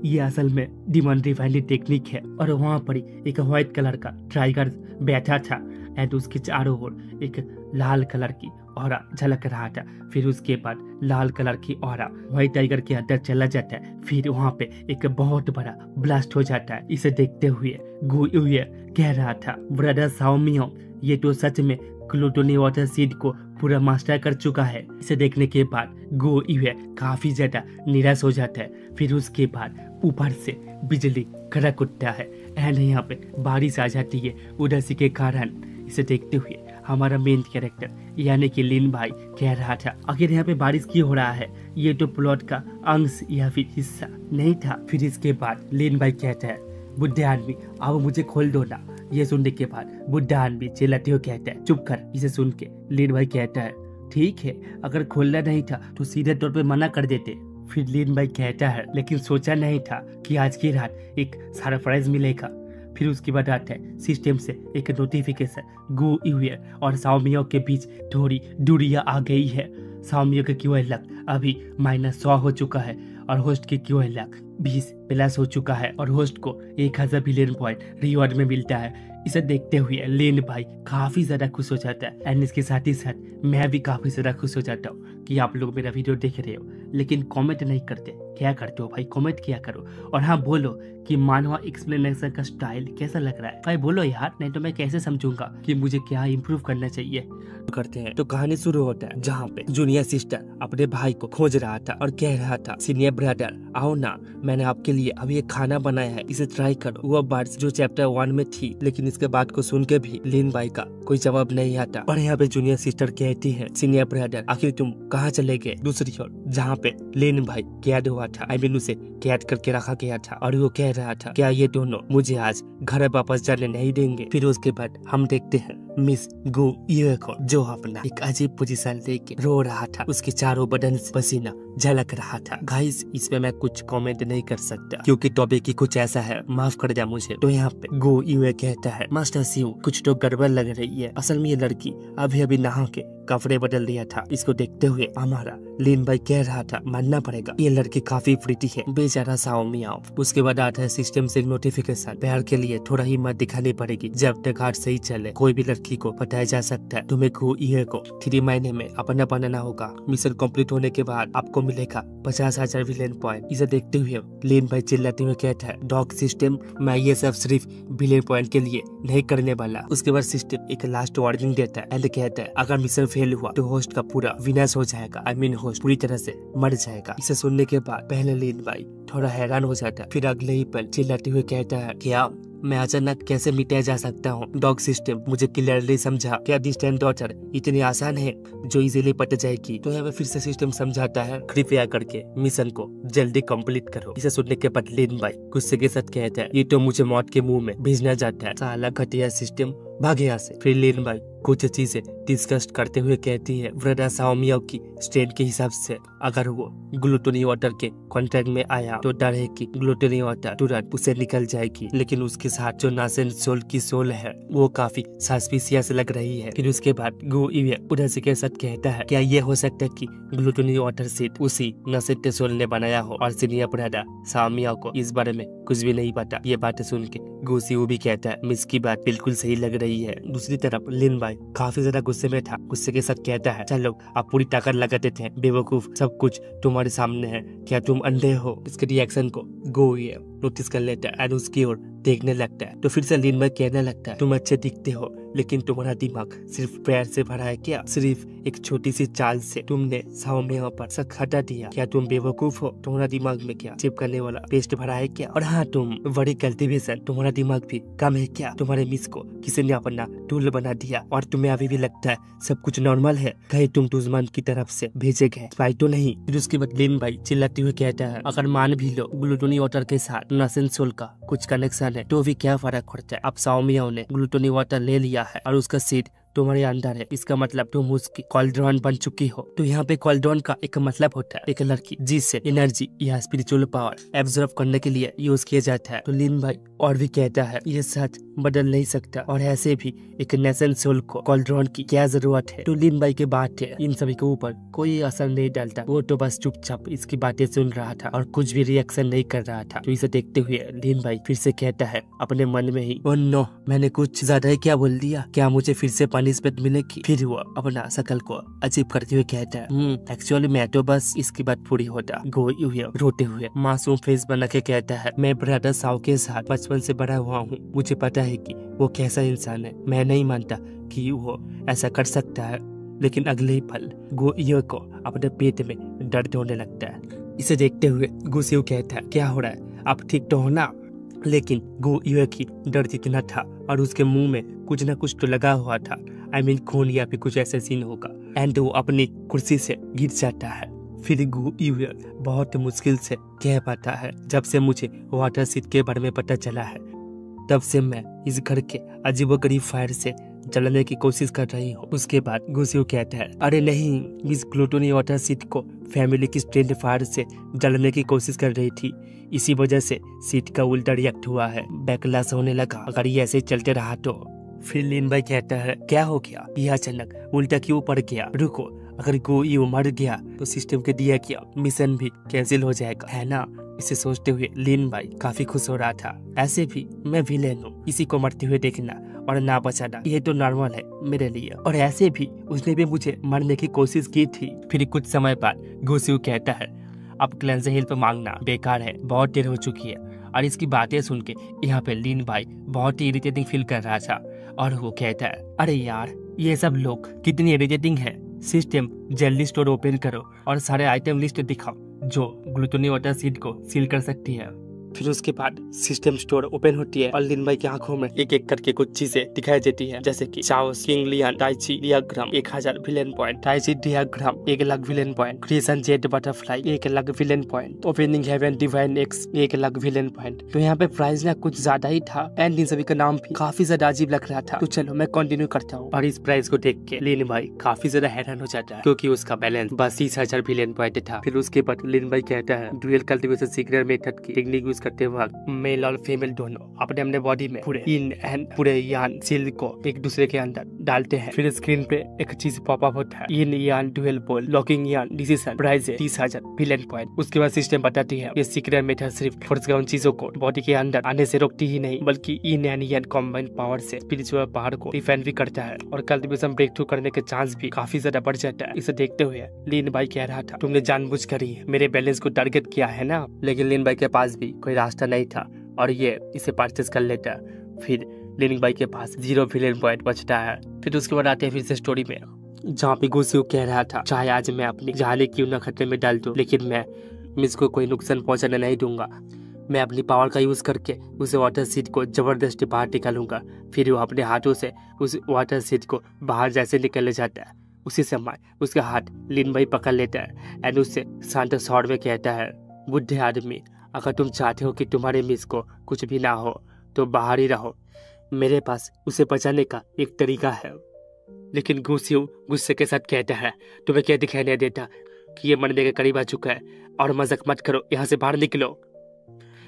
ये असल में डिमन रिफाइंड टेक्निक है। और वहाँ पर एक व्हाइट कलर का टाइगर बैठा था एंड उसके चारों ओर एक लाल कलर की ऑरा झलक रहा था। फिर उसके बाद लाल कलर की ऑरा व्हाइट टाइगर के अंदर चला जाता है। फिर वहाँ पे एक बहुत बड़ा ब्लास्ट हो जाता है। इसे देखते हुए गुयुए कह रहा था, ब्रदर साओमियो ये तो सच में ग्लूटोनी वाटर सीड को पूरा मास्टर कर चुका है। इसे देखने के बाद गुयुए काफी ज्यादा निराश हो जाता है। फिर उसके बाद ऊपर से बिजली कड़क उठता है एंड यहाँ पे बारिश आ जाती है उदासी के कारण। इसे देखते हुए हमारा मेन कैरेक्टर यानी कि लिन भाई कह रहा था, आखिर यहाँ पे बारिश क्यों हो रहा है? ये तो प्लॉट का अंश या फिर हिस्सा नहीं था। फिर इसके बाद लिन भाई कहता है, बुढ़े आदमी अब मुझे खोल दो ना। ये सुनने के बाद बुढ़ा आदमी चिल्लाते हुए कहता है, चुप कर। इसे सुन के लिन भाई कहता है, ठीक है अगर खोलना नहीं था तो सीधे तौर पे मना कर देते। फिर लिन भाई कहता है, लेकिन सोचा नहीं था कि आज की रात एक सरप्राइज मिलेगा। फिर उसके बाद आता है सिस्टम से एक नोटिफिकेशन, गुयुए और साओमियो के बीच थोड़ी दूरियां आ गई है। साओमियो के QI लक अभी -100 हो चुका है और होस्ट के QI लक 20+ हो चुका है और होस्ट को 1000 बिलियन पॉइंट रिवॉर्ड में मिलता है। इसे देखते हुए लिन भाई काफी ज्यादा खुश हो जाता है एंड इसके साथ ही साथ मैं भी काफी ज्यादा खुश हो जाता हूँ कि आप लोग मेरा वीडियो देख रहे हो लेकिन कमेंट नहीं करते। क्या करते हो भाई? कमेंट किया करो। और हाँ बोलो कि मानवा एक्सप्लेनेशन का स्टाइल कैसा लग रहा है भाई, बोलो यार, नहीं तो मैं कैसे समझूंगा कि मुझे क्या इम्प्रूव करना चाहिए। करते हैं तो कहानी शुरू होता है जहाँ पे जूनियर सिस्टर अपने भाई को खोज रहा था और कह रहा था, सीनियर ब्रदर आओ ना, मैंने आपके लिए अभी एक खाना बनाया है, इसे ट्राई करो। वो बात जो चैप्टर 1 में थी, लेकिन इसके बात को सुन के भी लिन भाई का कोई जवाब नहीं आता। और यहाँ पे जूनियर सिस्टर कहती है, सीनियर ब्रदर आखिर तुम कहाँ चले गए? दूसरी ओर जहाँ पे लिन भाई कैद हुआ था, आई मीन उसे कैद करके रखा गया था और वो कह रहा था, क्या ये दोनों मुझे आज घर वापस जाने नहीं देंगे? फिर उसके बाद हम देखते हैं मिस गुयुए को जो अपना एक अजीब पोजीशन लेके रो रहा था, उसके चारों बदन से पसीना झलक रहा था। गाइस इसमें मैं कुछ कमेंट नहीं कर सकता क्योंकि टॉपिक की कुछ ऐसा है, माफ कर दिया मुझे। तो यहाँ पे गुयुए कहता है, मास्टर सिउ कुछ तो गड़बड़ लग रही है, असल में ये लड़की अभी अभी नहा के कपड़े बदल दिया था। इसको देखते हुए हमारा लिन भाई कह रहा था, मानना पड़ेगा ये लड़की काफी प्रीटी है, बेचारा साओमियो। उसके बाद आता है सिस्टम से नोटिफिकेशन, प्यार के लिए थोड़ा हिम्मत दिखानी पड़ेगी, जब तक हाथ सही चले कोई भी लड़की लड़की को बताया जा सकता है तुम्हें गो ईयर को 3 महीने में अपना बनाना होगा। मिशन कंप्लीट होने के बाद आपको मिलेगा 50,000 विलेन पॉइंट। इसे देखते हुए लीन भाई चिल्लाते हुए कहता है डॉग सिस्टम, मैं ये सब सिर्फ विलेन पॉइंट के लिए नहीं करने वाला। उसके बाद सिस्टम एक लास्ट वार्निंग देता है एंड कहता है अगर मिशन फेल हुआ तो होस्ट का पूरा विनाश हो जाएगा। आई मीन होस्ट पूरी तरह से मर जाएगा। इसे सुनने के बाद पहले लीन भाई थोड़ा हैरान हो जाता है, फिर अगले ही पल चिल्लाते हुए कहता है क्या मैं अचानक कैसे मिटाया जा सकता हूँ? डॉग सिस्टम मुझे क्लियरली समझा, क्या डिस्टेंट डॉटर इतनी आसान है जो इजीली पट जाएगी? तो यहाँ पे फिर से सिस्टम समझाता है कृपया करके मिशन को जल्दी कंप्लीट करो। इसे सुनने के बाद लीन भाई गुस्से के साथ कहता है ये तो मुझे मौत के मुंह में भेजना चाहता है, साला घटिया सिस्टम, भाग यहाँ से। फिर लीन भाई कुछ चीजें डिस्कस करते हुए कहती है ब्रदर साओमियाओ की स्ट्रेंथ के हिसाब से अगर वो ग्लूटोनी वाटर के कॉन्ट्रैक्ट में आया तो डर है कि ग्लूटोनी वाटर तुरंत उसे निकल जाएगी, लेकिन उसके साथ जो नासेंट सोल की सोल है वो काफी सस्पिशियस लग रही है। फिर उसके बाद गो इवे उधर के साथ कहता है क्या ये हो सकता है कि ग्लूटोनी वाटर सीड उसी नासेंट सोल ने बनाया हो और सीनियर ब्रदर साओमियाओ को इस बारे में कुछ भी नहीं पता। ये बातें सुन के गोसियो भी कहता है मिस की बात बिल्कुल सही लग रही है। दूसरी तरफ लिन भाई काफी ज्यादा गुस्से में था, गुस्से के साथ कहता है चलो आप पूरी ताकत लगा देते हैं, बेवकूफ सब कुछ तुम्हारे सामने है, क्या तुम अंधे हो? इसके रिएक्शन को गो ये नोटिस कर लेता है और उसकी ओर देखने लगता है। तो फिर से लीन भाई कहने लगता है तुम अच्छे दिखते हो लेकिन तुम्हारा दिमाग सिर्फ प्यार से भरा है क्या? सिर्फ एक छोटी सी चाल से तुमने साओमियाओ पर शक हटा दिया, क्या तुम बेवकूफ हो? तुम्हारा दिमाग में क्या चिप करने वाला पेस्ट भरा है क्या? और हाँ तुम बड़ी कल्टीवेशन, तुम्हारा दिमाग भी कम है क्या? तुम्हारे मिस को किसी ने अपना टूल बना दिया और तुम्हें अभी भी लगता है सब कुछ नॉर्मल है, कहीं तुम दुश्मन की तरफ से भेजे गए स्पाई तो नहीं? फिर उसके बाद लीन भाई चिल्लाते हुए कहता है अगर मान भी लो ग्लूटोनी वाटर के साथ नासेंट सोल का कुछ कनेक्शन है तो भी क्या फर्क पड़ता है? अब साओमियाओ ने ग्लूटोनी वाटर ले लिया है और उसका सीड तुम्हारे अंदर है, इसका मतलब तुम उसकी कॉल्ड्रॉन बन चुकी हो। तो यहाँ पे कॉल्ड्रॉन का एक मतलब होता है एक लड़की जिससे एनर्जी या स्पिरिचुअल पावर एब्जॉर्ब करने के लिए यूज किया जाता है। तो लीन भाई और भी कहता है ये सच बदल नहीं सकता और ऐसे भी एक नेशन सोल को कॉल्ड्रॉन की क्या जरूरत है? तो लीन भाई की बात है इन सभी के ऊपर कोई असर नहीं डालता, वो तो बस चुपचाप इसकी बातें सुन रहा था और कुछ भी रिएक्शन नहीं कर रहा था। तो इसे देखते हुए लीन भाई फिर से कहता है अपने मन में ही, ओह नो मैंने कुछ ज्यादा ही क्या बोल दिया, क्या मुझे फिर से पनिशमेंट मिलेगी? फिर वो अपना शकल को अजीब करते हुए कहता है एक्चुअली मैं तो बस इसकी बात पूरी होता। गो हुए रोते हुए मासूम फेस बना के कहता है मैं ब्रदर साओ के साथ बचपन से बड़ा हुआ हूँ, मुझे पता है कि वो कैसा इंसान है, मैं नहीं मानता कि वो ऐसा कर सकता है। लेकिन अगले ही पल गो इयो को अपने पेट में दर्द होने लगता है। इसे देखते हुए गुसियो कहता है क्या हो रहा है, आप ठीक तो हो ना? लेकिन गो इयो की दर्द इतना था और उसके मुंह में कुछ न कुछ तो लगा हुआ था, आई मीन खून या फिर कुछ ऐसा सीन होगा एंड वो अपनी कुर्सी से गिर जाता है। फिर गो इयो बहुत मुश्किल से कह पाता है जब से मुझे वाटर सीट के बारे में पता चला है तब से मैं इस घर के अजीबोगरीब फायर से जलाने की कोशिश कर रही हूँ। उसके बाद गुसियो कहता है अरे नहीं, मिस ग्लूटोनी वाटर सीट को फैमिली की स्ट्रेंथ फायर से जलाने की कोशिश कर रही थी, इसी वजह से सीट का उल्टा रिएक्ट हुआ है, बैकलैश होने लगा। अगर ये ऐसे चलते रहा तो फिर लीन भाई कहता है क्या हो गया, ये अचानक उल्टा क्यों पड़ गया? रुको, अगर गो यू मर गया तो सिस्टम के दिया किया मिशन भी कैंसिल हो जाएगा, है ना? इसे सोचते हुए लीन भाई काफी खुश हो रहा था। ऐसे भी मैं विलेन हूँ, किसी को मरते हुए देखना और ना बचाना ये तो नॉर्मल है मेरे लिए, और ऐसे भी उसने भी मुझे मरने की कोशिश की थी। फिर कुछ समय बाद गोसियो कहता है अब क्लैन से हेल्प मांगना बेकार है, बहुत देर हो चुकी है। और इसकी बातें सुन के यहाँ पे लीन भाई बहुत ही इरिटेटिंग फील कर रहा था और वो कहता है अरे यार ये सब लोग कितनी इरिटेटिंग है, सिस्टम जल्दी स्टोर ओपन करो और सारे आइटम लिस्ट दिखाओ जो ग्लूटोनी वाटर सीड को सील कर सकती है। फिर उसके बाद सिस्टम स्टोर ओपन होती है और लीन भाई की आंखों में एक एक करके कुछ चीजें दिखाई देती है, जैसे कि chaos king Lian tai chi diagram 1000 villain point, tai chi diagram 1,00,000 villain point, creation jet butterfly 1,00,000 villain point, opening heaven divine X 1,00,000 villain point. तो यहाँ पे प्राइस ना कुछ ज्यादा ही था एंड इन सभी का नाम भी काफी ज्यादा अजीब लग रहा था। तो चलो मैं कंटिन्यू करता हूँ। और इस प्राइस को देख के लीन भाई काफी ज्यादा हैरान हो जाता है क्योंकि उसका बैलेंस बस 30,000 विलेन पॉइंट था। फिर उसके बाद लीन भाई कहता है डुअल कल्टीवेशन सीक्रेट मेथड की टेक्निक यूज यूज करते वक्त मेल और फीमेल दोनों अपने अपने बॉडी में पूरे इन एंड पूरे यान सेल को एक दूसरे के अंदर डालते हैं। फिर स्क्रीन पे एक चीज पॉपअप होता है, इन यान डुअल पोल लॉकिंग यान डिसीजन प्राइस 30,000 विलेन पॉइंट। उसके बाद सिस्टम बताती है ये सीक्रेट मेथड सिर्फ फोर्स ग्राउंड चीजों को बॉडी के अंदर आने से रोकती ही नहीं, बल्कि इन एंड यान कॉम्बाइंड पावर से स्पिरिचुअल पावर को डिफेंड भी करता है और कल्टिवेशन ब्रेक थ्रू करने के चांस भी काफी ज्यादा बढ़ जाता है। इसे देखते हुए लीन भाई कह रहा था, तुमने जानबूझकर ही मेरे बैलेंस को टारगेट किया है ना। लेकिन लीन भाई के पास भी कोई रास्ता नहीं था और ये इसे परचेस कर लेता। फिर लीन भाई के पास 0 विलेन पॉइंट बचता है। फिर उसके बाद आते हैं फिर से स्टोरी में, जहाँ पे गुस्यू कह रहा था, चाहे आज मैं अपनी जान क्यों न खतरे में डाल दूं, लेकिन मैं मिस को कोई नुकसान पहुंचाने नहीं दूंगा। मैं अपनी पावर का यूज करके उस वाटर सीट को जबरदस्ती बाहर निकालूंगा। फिर वो अपने हाथों से उस वाटर सीट को बाहर जैसे निकल जाता है, उसी समय उसका हाथ लीन भाई पकड़ लेता है एंड उससे शांत स्वर में कहता है, बुढ़े आदमी, अगर तुम चाहते हो कि तुम्हारे मिस को कुछ भी ना हो तो बाहर ही रहो। मेरे पास उसे बचाने का एक तरीका है। लेकिन गुस्यू गुस्से के साथ कहता है, तुम्हें क्या दिखाई नहीं देता कि ये मरने के करीब आ चुका है, और मजाक मत करो, यहाँ से बाहर निकलो।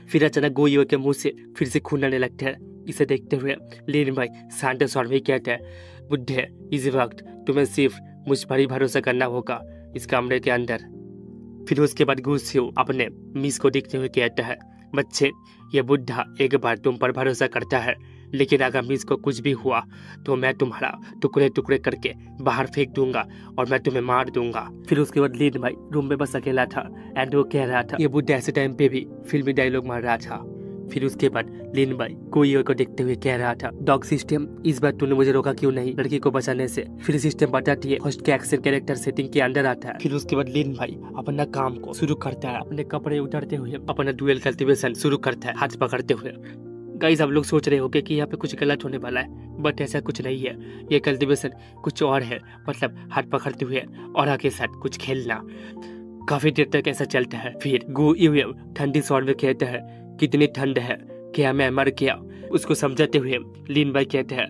फिर अचानक गोइयो के मुंह से फिर से खून आने लगता है। इसे देखते हुए लीन भाई शांत स्वर में कहता है, बुढ़े, इस वक्त तुम्हें सिर्फ मुझ पर ही भरोसा करना होगा इस कमरे के अंदर। फिर उसके बाद गुस्यू अपने मिस को देखते हुए कहता है, बच्चे, ये बुढ़ा एक बार तुम पर भरोसा करता है, लेकिन अगर मिस को कुछ भी हुआ तो मैं तुम्हारा टुकड़े टुकड़े करके बाहर फेंक दूंगा और मैं तुम्हें मार दूंगा। फिर उसके बाद लीन भाई रूम में बस अकेला था एंड वो कह रहा था, ये बुढ़ा ऐसे टाइम पे भी फिल्मी डायलॉग मार रहा था। फिर उसके बाद लीन भाई गोइयो को देखते हुए कह रहा था, डॉग सिस्टम, इस बार तूने मुझे रोका क्यों नहीं लड़की को बचाने से। फिर सिस्टम बताती है होस्ट के एक्शन कैरेक्टर सेटिंग के अंदर आता है। फिर उसके बाद लीन भाई अपना काम को शुरू करता है, अपने कपड़े उतारते हुए अपना डुअल कल्टिवेशन शुरू करता है हाथ पकड़ते हुए। गाइस, आप लोग सोच रहे होंगे कि यहाँ पे कुछ गलत होने वाला है, बट ऐसा कुछ नहीं है। ये कल्टिवेशन कुछ और है, मतलब हाथ पकड़ते हुए और के साथ कुछ खेलना। काफी देर तक ऐसा चलता है। फिर गोइयो ठंडी स्वर में कहता है, कितनी ठंड है, क्या मैं मर गया। उसको समझाते हुए लीन भाई कहते हैं,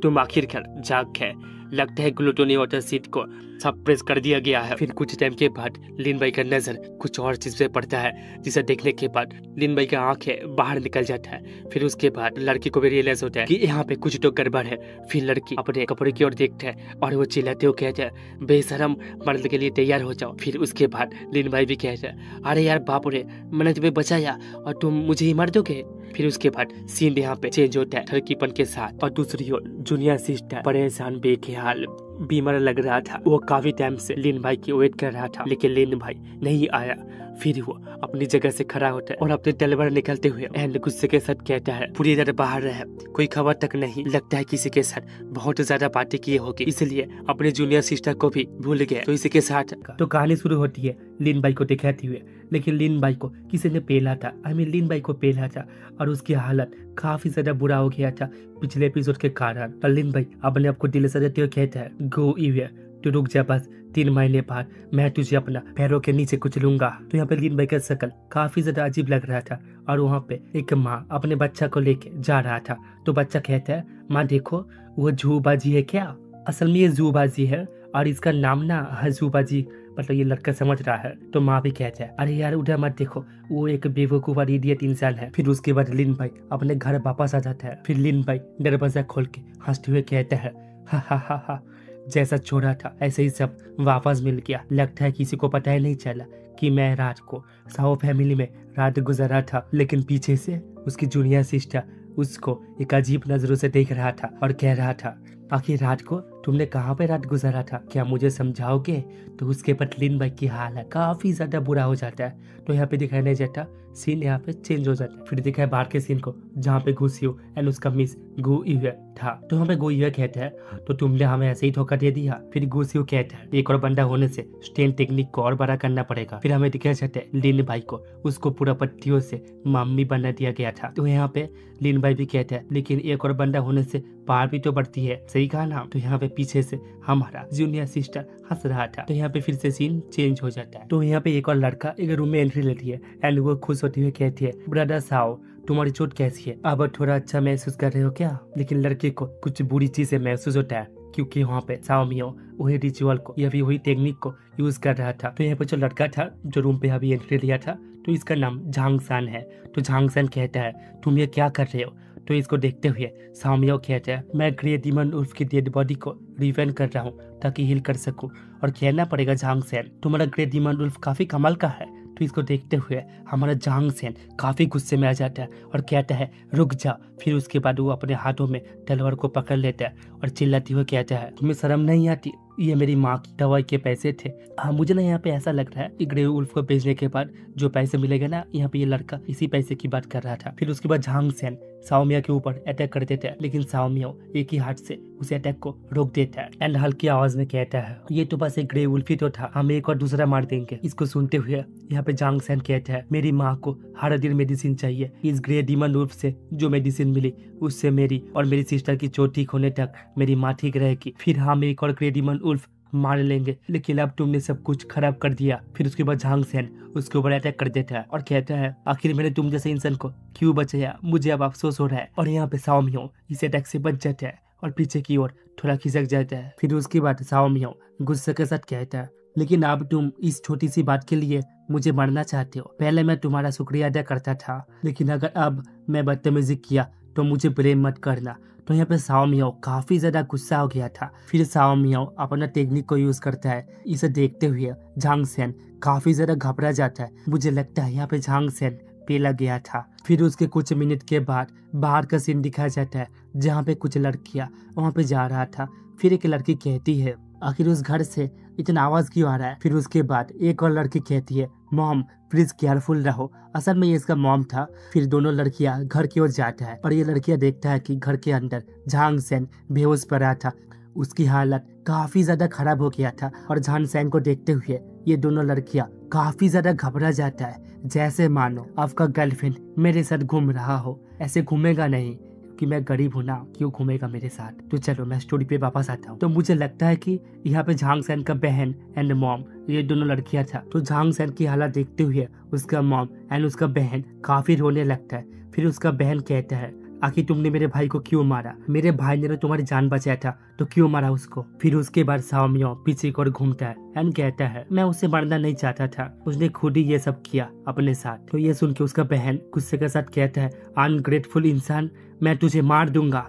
तुम आखिरकार जाग गए, लगता है ग्लूटोनी वाटर सीट को सप्रेस कर दिया गया है। फिर कुछ टाइम के बाद लीन भाई का नजर कुछ और चीज पे पड़ता है, जिसे देखने के बाद लीन भाई का आंखें बाहर निकल जाता है। फिर उसके बाद लड़की को भी रियलाइज होता है कि यहाँ पे कुछ तो गड़बड़ है। फिर लड़की अपने कपड़े की ओर देखता है और वो चिल्लाते हुए कहता है, बेशरम, मरने के लिए तैयार हो जाओ। फिर उसके बाद लीन भाई भी कहता है, अरे यार बाप रे, मैंने तुम्हें बचाया और तुम मुझे ही मार दोगे। फिर उसके बाद सीन यहाँ पे चेंज होता है ठरकीपन के साथ, और दूसरी ओर जूनियर सिस्टर परेशान बेख्याल बीमार लग रहा था। वो काफी टाइम से लीन भाई की वेट कर रहा था, लेकिन लीन भाई नहीं आया। फिर वो अपनी जगह से खड़ा होता है और अपने तलवार निकलते हुए एंड गुस्से के साथ कहता है, पूरी तरह बाहर रहे, कोई खबर तक नहीं, लगता है किसी के साथ बहुत ज्यादा बातें की होगी, इसलिए अपने जूनियर सिस्टर को भी भूल गए। तो इसी के साथ तो कहानी शुरू होती है लीन भाई को दिखाते हुए। लेकिन लीन भाई को किसी ने पेला था, लीन भाई को पेला था और उसकी हालत काफी ज्यादा बुरा हो गया था पिछले एपिसोड के कारण। और लीन भाई अपने आप को दिलासा देते हुए कहता है, गो इवे, तू रुक जा, बस 3 महीने बाद मैं तुझे अपना पैरों के नीचे कुचलूंगा। तो यहाँ पे लीन भाई का शक्ल काफी ज्यादा अजीब लग रहा था और वहाँ पे एक माँ अपने बच्चा को लेके जा रहा था। तो बच्चा कहता है, माँ देखो, वो जूबाजी है क्या? असल में ये जूबाजी है और इसका नाम ना जूबाजी, मतलब ये लड़का समझ रहा है। तो माँ भी कहता है, अरे यार उधर मत देखो, वो एक बेवकूफ और इडियट इंसान है। फिर उसके बाद लीन भाई अपने घर वापस आ जाता है। फिर लीन भाई दरवाजा खोल के हंसते हुए कहता है, हा हा हा हा, जैसा छोड़ा था ऐसे ही सब वापस मिल गया। लगता है किसी को पता ही नहीं चला कि मैं रात को साओ फैमिली में रात गुजरा था। लेकिन पीछे से उसकी जूनियर सिस्टर उसको एक अजीब नजरों से देख रहा था और कह रहा था, आखिर रात को तुमने कहाँ पे रात गुजारा था, क्या मुझे समझाओगे? तो उसके बाद लीन भाई की हालत काफी ज्यादा बुरा हो जाता है। तो यहाँ पे दिखाई नहीं जाता, सीन यहाँ पे चेंज हो जाता है। फिर दिखाए बाहर के सीन को, जहाँ पे गुस्यू एंड उसका मिस गो इवे था। तो यहाँ पे गो इवे कहता है, तो तुमने हमें ऐसे ही धोखा दे दिया। फिर गुस्यू कहता है, एक और बंदा होने से स्टेन टेक्निक को और बड़ा करना पड़ेगा। फिर हमें दिखाया जाता है लीन भाई को उसको पूरा पत्तियों से मम्मी बना दिया गया था। तो यहाँ पे लीन भाई भी कहता है, लेकिन एक और बंदा होने से पावर भी तो बढ़ती है, सही कहा ना? तो यहाँ पे पीछे से हमारा जूनियर सिस्टर हंस रहा था। तो यहाँ पे फिर से सीन चेंज हो जाता है। तो यहाँ पे एक और लड़का एक रूम में एंट्री लेती है एंड वो खुश होती हुई कहती है, ब्रदर साओ, तुम्हारी चोट कैसी है? अब थोड़ा अच्छा महसूस कर रहे हो क्या? लेकिन लड़के को कुछ बुरी चीजें महसूस होता है, क्योंकि वहाँ पे साओमियो वही रिचुअल को या फिर वही टेक्निक को यूज कर रहा था। तो यहाँ पे जो लड़का था जो रूम पे अभी एंट्री लिया था, तो इसका नाम झांग सान है। तो झांग सान कहता है तुम ये क्या कर रहे हो? तो इसको देखते हुए साओमियो कहता है मैं ग्रे डीमन उल्फ की डेड बॉडी को रिवाइंड कर रहा हूँ ताकि हील कर सकूं। और कहना पड़ेगा झांग सान तुम्हारा ग्रे डीमन उल्फ काफी कमाल का है। तो इसको देखते हुए हमारा झांग सान काफी गुस्से में आ जाता है और कहता है रुक जा। फिर उसके बाद वो अपने हाथों में तलवार को पकड़ लेता है और चिल्लाते हुए कहता है तुम्हें शर्म नहीं आती? ये मेरी माँ की दवाई के पैसे थे। हाँ मुझे ना यहाँ पे ऐसा लग रहा है कि ग्रे उल्फ को बेचने के बाद जो पैसे मिलेगा ना, यहाँ पे ये लड़का इसी पैसे की बात कर रहा था। फिर उसके बाद झांग सान साओमिया के ऊपर अटैक कर देता है, लेकिन साओमिया एक ही हाथ से उस अटैक को रोक देता है एंड हल्की आवाज में कहता है ये तो बस एक ग्रे उल्फ ही तो था, हम एक और दूसरा मार देंगे। इसको सुनते हुए यहाँ पे झांग सान कहता है मेरी माँ को हर दिन मेडिसिन चाहिए, इस ग्रे डीमन उल्फ से जो मेडिसिन मिली उससे मेरी और मेरी सिस्टर की चोट ठीक होने तक मेरी माँ ठीक रहेगी, फिर हम एक और ग्रे डीमन उल्फ मार लेंगे, लेकिन अब तुमने सब कुछ खराब कर दिया। फिर उसके बाद झांग सान उसके ऊपर अटैक कर देता है और कहता है आखिर मैंने तुम जैसे इंसान को क्यों बचाया, मुझे अब अफसोस हो रहा है। और यहाँ पे साओमियो इस अटैक से बच जाता है और पीछे की ओर थोड़ा खिसक जाता है। फिर उसके बाद साओमियो गुस्से के साथ कहता है लेकिन अब तुम इस छोटी सी बात के लिए मुझे मारना चाहते हो। पहले मैं तुम्हारा शुक्रिया अदा करता था, लेकिन अगर अब मैं बदतमीजी किया तो मुझे ब्लेम मत करना। तो यहाँ पे साओमियो काफी ज्यादा गुस्सा हो गया था। फिर साओमियो अपना टेक्निक को यूज करता है। इसे देखते हुए झांग सान काफी ज्यादा घबरा जाता है। मुझे लगता है यहाँ पे झांग सान पेला गया था। फिर उसके कुछ मिनट के बाद बाहर का सीन दिखाया जाता है जहाँ पे कुछ लड़कियां वहाँ पे जा रहा था। फिर एक लड़की कहती है आखिर उस घर से इतना आवाज क्यों आ रहा है? फिर उसके बाद एक और लड़की कहती है मॉम प्लीज केयरफुल रहो, असल में ये इसका मॉम था। फिर दोनों लड़कियां घर की ओर जाता है और ये लड़कियां देखता है कि घर के अंदर झांग सान बेहोश पड़ा था, उसकी हालत काफी ज्यादा खराब हो गया था। और झांग सान को देखते हुए ये दोनों लड़कियां काफी ज्यादा घबरा जाता है, जैसे मानो आपका गर्लफ्रेंड मेरे साथ घूम रहा हो। ऐसे घूमेगा नहीं कि मैं गरीब हूं ना, क्यों घूमेगा मेरे साथ। तो चलो मैं स्टोरी पे वापस आता हूँ। तो मुझे लगता है कि यहाँ पे झांग सान का बहन एंड मॉम ये दोनों लड़कियां था। तो झांग सान की हालत देखते हुए उसका मॉम एंड उसका बहन काफी रोने लगता है। फिर उसका बहन कहता है आखिर तुमने मेरे भाई को क्यों मारा? मेरे भाई ने तो तुम्हारी जान बचाया था, तो क्यों मारा उसको? फिर उसके बाद साओमियो पीछे की ओर घूमता है एंड कहता है मैं उसे मारना नहीं चाहता था, उसने खुद ही ये सब किया अपने साथ। तो ये सुन के उसका बहन गुस्से के साथ कहता है अनग्रेटफुल इंसान, मैं तुझे मार दूंगा।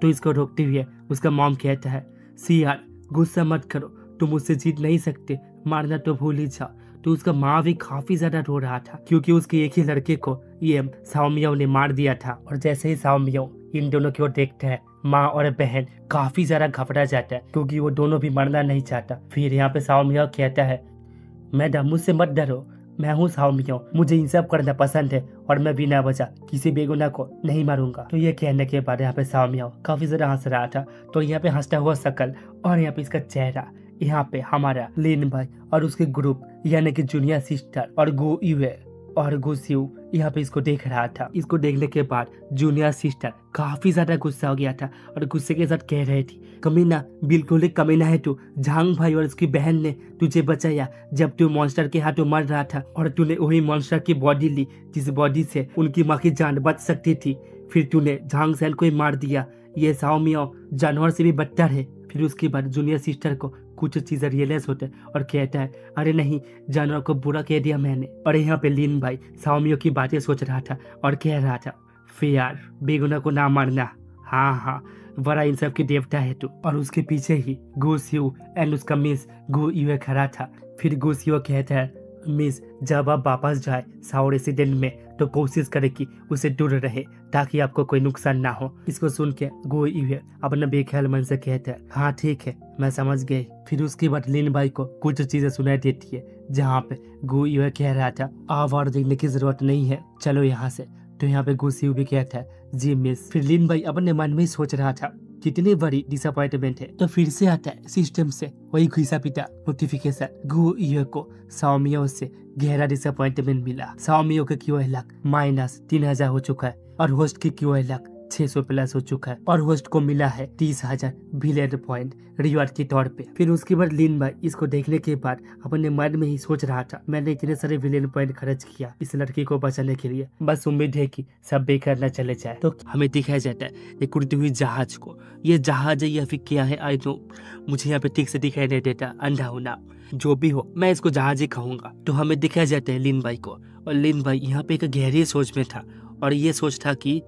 तो इसको रोकते हुए उसका मॉम कहता है सी यार गुस्सा मत करो, तुम मुझसे जीत नहीं सकते, मारना तो भूल ही जाओ। तो उसका माँ भी काफी ज्यादा रो रहा था क्योंकि उसके एक ही लड़के को ये साओमियो ने मार दिया था। और जैसे ही साओमियो इन दोनों की ओर देखता है माँ और बहन काफी ज्यादा घबरा जाता है क्योंकि वो दोनों भी मरना नहीं चाहता। फिर यहाँ पे साओमियो कहता है मैडम मुझसे मत डरो, मैं हूँ साओमियो, मुझे इंसाफ करना पसंद है और मैं बिना वजह किसी बेगुनाह को नहीं मारूंगा। तो ये कहने के बाद यहाँ पे साओमियो काफी ज्यादा हंस रहा था। तो यहाँ पे हंसता हुआ शकल और यहाँ पे इसका चेहरा, यहाँ पे हमारा लिन भाई और उसके ग्रुप यानी कि जूनियर सिस्टर और गो यूए और गुस्यू यहाँ पे इसको देख रहा था। इसको देखने के बाद जूनियर सिस्टर काफी ज्यादा गुस्सा हो गया था और गुस्से के साथ कह रही थी कमीना, बिल्कुल ही कमीना है तू। झांग भाई और उसकी बहन ने तुझे बचाया जब तू मॉन्स्टर के हाथों मर रहा था और तूने वही मॉन्स्टर की बॉडी ली जिस बॉडी से उनकी माँ की जान बच सकती थी। फिर तूने झांग सान को ही मार दिया, ये साओमियो जानवर से भी बदतर है। फिर उसके बाद जूनियर सिस्टर को कुछ चीजें रियलाइज होते और कहता है अरे नहीं, जानवर को बुरा कह दिया मैंने। और यहाँ पे लिन भाई साओमियो की बातें सोच रहा था और कह रहा था फिर बेगुनाह को ना मारना, हाँ हाँ बड़ा इन सब की देवता है तू। और उसके पीछे ही गुस्यू एंड उसका मिस गो यूए खड़ा था। फिर गुस्यू कहता है मिस जब आप वापस जाए साउथ रेसिडेंट में तो कोशिश करे कि उसे दूर रहे ताकि आपको कोई नुकसान ना हो। इसको सुन के गो यूए अपना बेख्याल मन से कहता है हाँ ठीक है मैं समझ गई। फिर उसके बाद लिन भाई को कुछ चीजें सुनाई देती है जहाँ पे गो यूए कह रहा था आप और देखने की जरूरत नहीं है, चलो यहाँ से। तो यहाँ पे गुस्यू भी कहता है जी मिस। फिर लिन भाई अपने मन में सोच रहा था कितनी बड़ी डिसअपॉइंटमेंट है। तो फिर से आता है सिस्टम से वही घिसा पिटा नोटिफिकेशन, गो यूए को साओमियो से गहरा डिसअपॉइंटमेंट मिला। साओमियो के क्यूआई लाख -3000 हो चुका है और होस्ट की क्यूआई लाख 600 प्लस हो चुका है और होस्ट को मिला है 30,000 विलेन पॉइंट रिवार्ड के तौर पे। फिर उसके बाद लिन भाई इसको देखने के बाद अपने मन में ही सोच रहा था, मैंने इतने सारे विलेन पॉइंट खर्च किया इस लड़की को बचाने के लिए, बस उम्मीद है कि सब बेकार न चले जाए। तो हमें दिखाया जाता है एक उड़ती हुई जहाज को। ये जहाज है या फिर क्या है आई नो, मुझे यहाँ पे ठीक से दिखाई नहीं देता, अंधा होना जो भी हो, मैं इसको जहाज ही कहूंगा। तो हमें दिखाया जाता है लिन भाई को, और लिन भाई यहाँ पे एक गहरी सोच में था और ये सोच था कि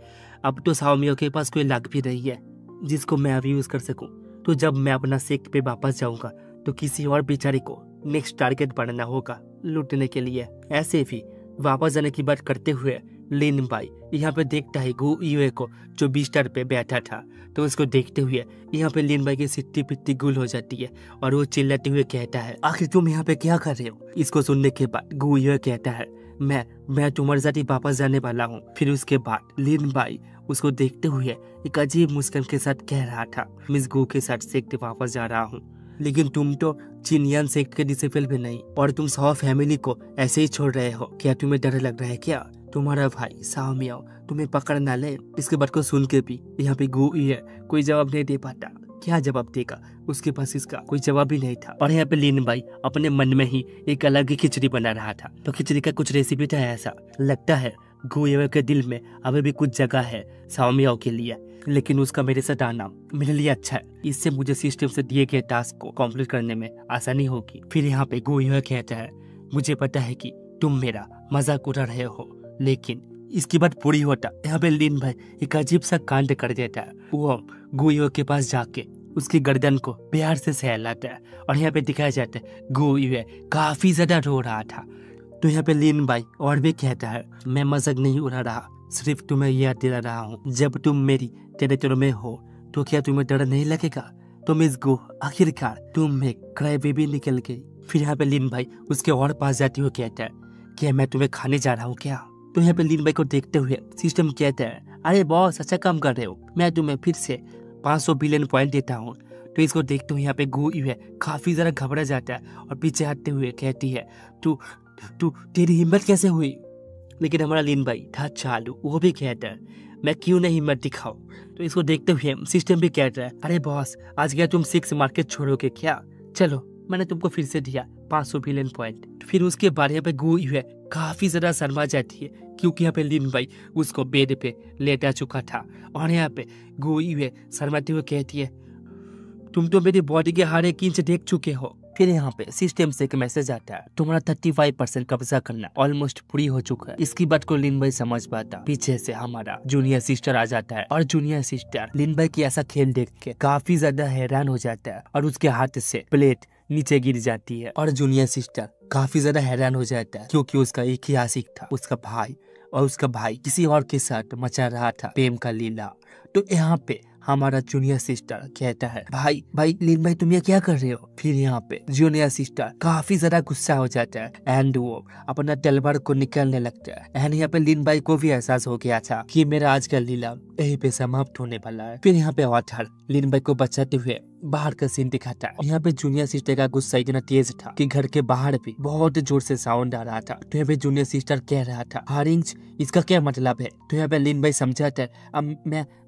अब तो शाओमियो के पास कोई लग भी रही है जिसको मैं अभी यूज कर सकूं। तो जब मैं अपना सेक पे वापस जाऊंगा तो किसी और बेचारी को नेक्स्ट टारगेट बनना होगा लूटने के लिए। ऐसे भी वापस जाने की बात करते हुए लिन भाई यहाँ पे देखता है गु यूए को जो बिस्तर पे बैठा था। तो उसको देखते हुए यहाँ पे लिन भाई की सिट्टी पिट्टी गुल हो जाती है और वो चिल्लाते हुए कहता है, आखिर तुम यहाँ पे क्या कर रहे हो। इसको सुनने के बाद गु यूए कहता है, मैं तुम्हारे साथ ही वापस जाने वाला हूँ। फिर उसके बाद लिन भाई उसको देखते हुए एक अजीब मुस्कान के साथ कह रहा था, मिस गु के साथ सेक्ट वापस जा रहा हूँ, लेकिन तुम तो चिनियन सेक्ट के डिसिपल भी नहीं और तुम साओ फैमिली को ऐसे ही छोड़ रहे हो। क्या तुम्हें डर लग रहा है क्या तुम्हारा भाई शाओमियो तुम्हें पकड़ ना ले। इसके बात को सुन के भी यहाँ पे गु यूए कोई जवाब नहीं दे पाता। क्या जवाब देगा, उसके पास इसका कोई जवाब भी नहीं था। और यहाँ पे लिन भाई अपने मन में ही एक अलग ही खिचड़ी बना रहा था। तो खिचड़ी का कुछ रेसिपी था ऐसा, लगता है गु यूए के दिल में अभी भी कुछ जगह है शाओमियो के लिए, लेकिन उसका मेरे साथ आना मेरे लिए अच्छा है, इससे मुझे सिस्टम से दिए गए टास्क को कंप्लीट करने में आसानी होगी। फिर यहाँ पे गु यूए कहता है, मुझे पता है कि तुम मेरा मजाक उड़ा रहे हो, लेकिन इसकी बात पूरी होता यहाँ पे लिन भाई एक अजीब सा कांड कर देता है। वो गु यूए के पास जाके उसकी गर्दन को प्यार से सहलाता है और यहाँ पे दिखाया जाता है गु यूए काफी ज्यादा रो रहा था। तो यहाँ पे लिन भाई और भी कहता है, मैं मजाक नहीं उड़ा रहा, सिर्फ तुम्हें याद दिला रहा हूँ, जब तुम मेरी टेरिटरी में हो तो क्या तुम्हें डर नहीं लगेगा। तो मिस गु आखिरकार तुम एक क्राई बेबी निकल गई। फिर यहाँ पे लिन भाई उसके और पास जाते हुए कहता है, क्या मैं तुम्हें खाने जा रहा हूँ क्या। तो यहाँ पे लिन भाई को देखते हुए सिस्टम कहता है, अरे बॉस अच्छा काम कर रहे हो, मैं तुम्हें फिर से 500 बिलियन पॉइंट देता हूँ। तो इसको देखते हुए यहाँ पे गु यूए काफी जरा घबरा जाता है और पीछे हटते हुए कहती है, तू तेरी हिम्मत कैसे हुई। लेकिन हमारा लिन भाई था चालू, वो भी कहता है, मैं क्यों नहीं हिम्मत दिखाऊं। तो इसको देखते हुए सिस्टम भी कहता है, अरे बॉस आज क्या तुम 6 मार्केट छोड़ोगे क्या, चलो मैंने तुमको फिर से दिया 500 बिलियन पॉइंट। फिर उसके बाद यहाँ पे गु यूए काफी ज्यादा शर्मा जाती है क्योंकि यहाँ पे लिन भाई उसको बेड पे लेटा चुका था और यहाँ पे गु यूए शर्माते हुए कहती है, तुम तो मेरी बॉडी के हर एक इंच देख चुके हो। फिर यहाँ पे सिस्टम से एक मैसेज आता है, तुम्हारा 35% कब्जा करना ऑलमोस्ट पूरी हो चुका है। इसकी बात को लिन भाई समझ पाता। पीछे से हमारा जूनियर सिस्टर आ जाता है और जूनियर सिस्टर लिन भाई की ऐसा खेल देख के काफी ज्यादा हैरान हो जाता है और उसके हाथ से प्लेट नीचे गिर जाती है और जूनियर सिस्टर काफी ज्यादा हैरान हो जाता है क्योंकि उसका एक ही आशिक था उसका भाई, और उसका भाई किसी और के साथ मचा रहा था प्रेम का लीला। तो यहाँ पे हमारा जूनियर सिस्टर कहता है, भाई लिन भाई तुम ये क्या कर रहे हो। फिर यहाँ पे जूनियर सिस्टर काफी ज्यादा गुस्सा हो जाता है एंड वो अपना तलवार को निकालने लगता है। एंड यहाँ पे लिन भाई को भी एहसास हो गया था कि मेरा आज का लीला यहीं पे समाप्त होने वाला है। फिर यहाँ पे ऑथर लिन भाई को बचाते हुए बाहर का सीन दिखाता है। यहाँ पे जूनियर सिस्टर का गुस्सा इतना तेज था कि घर के बाहर भी बहुत जोर से साउंड आ रहा था। तो यहाँ पे जूनियर सिस्टर कह रहा था, हर इंच इसका क्या मतलब है। तो यहाँ पे लिन भाई समझाता है, अब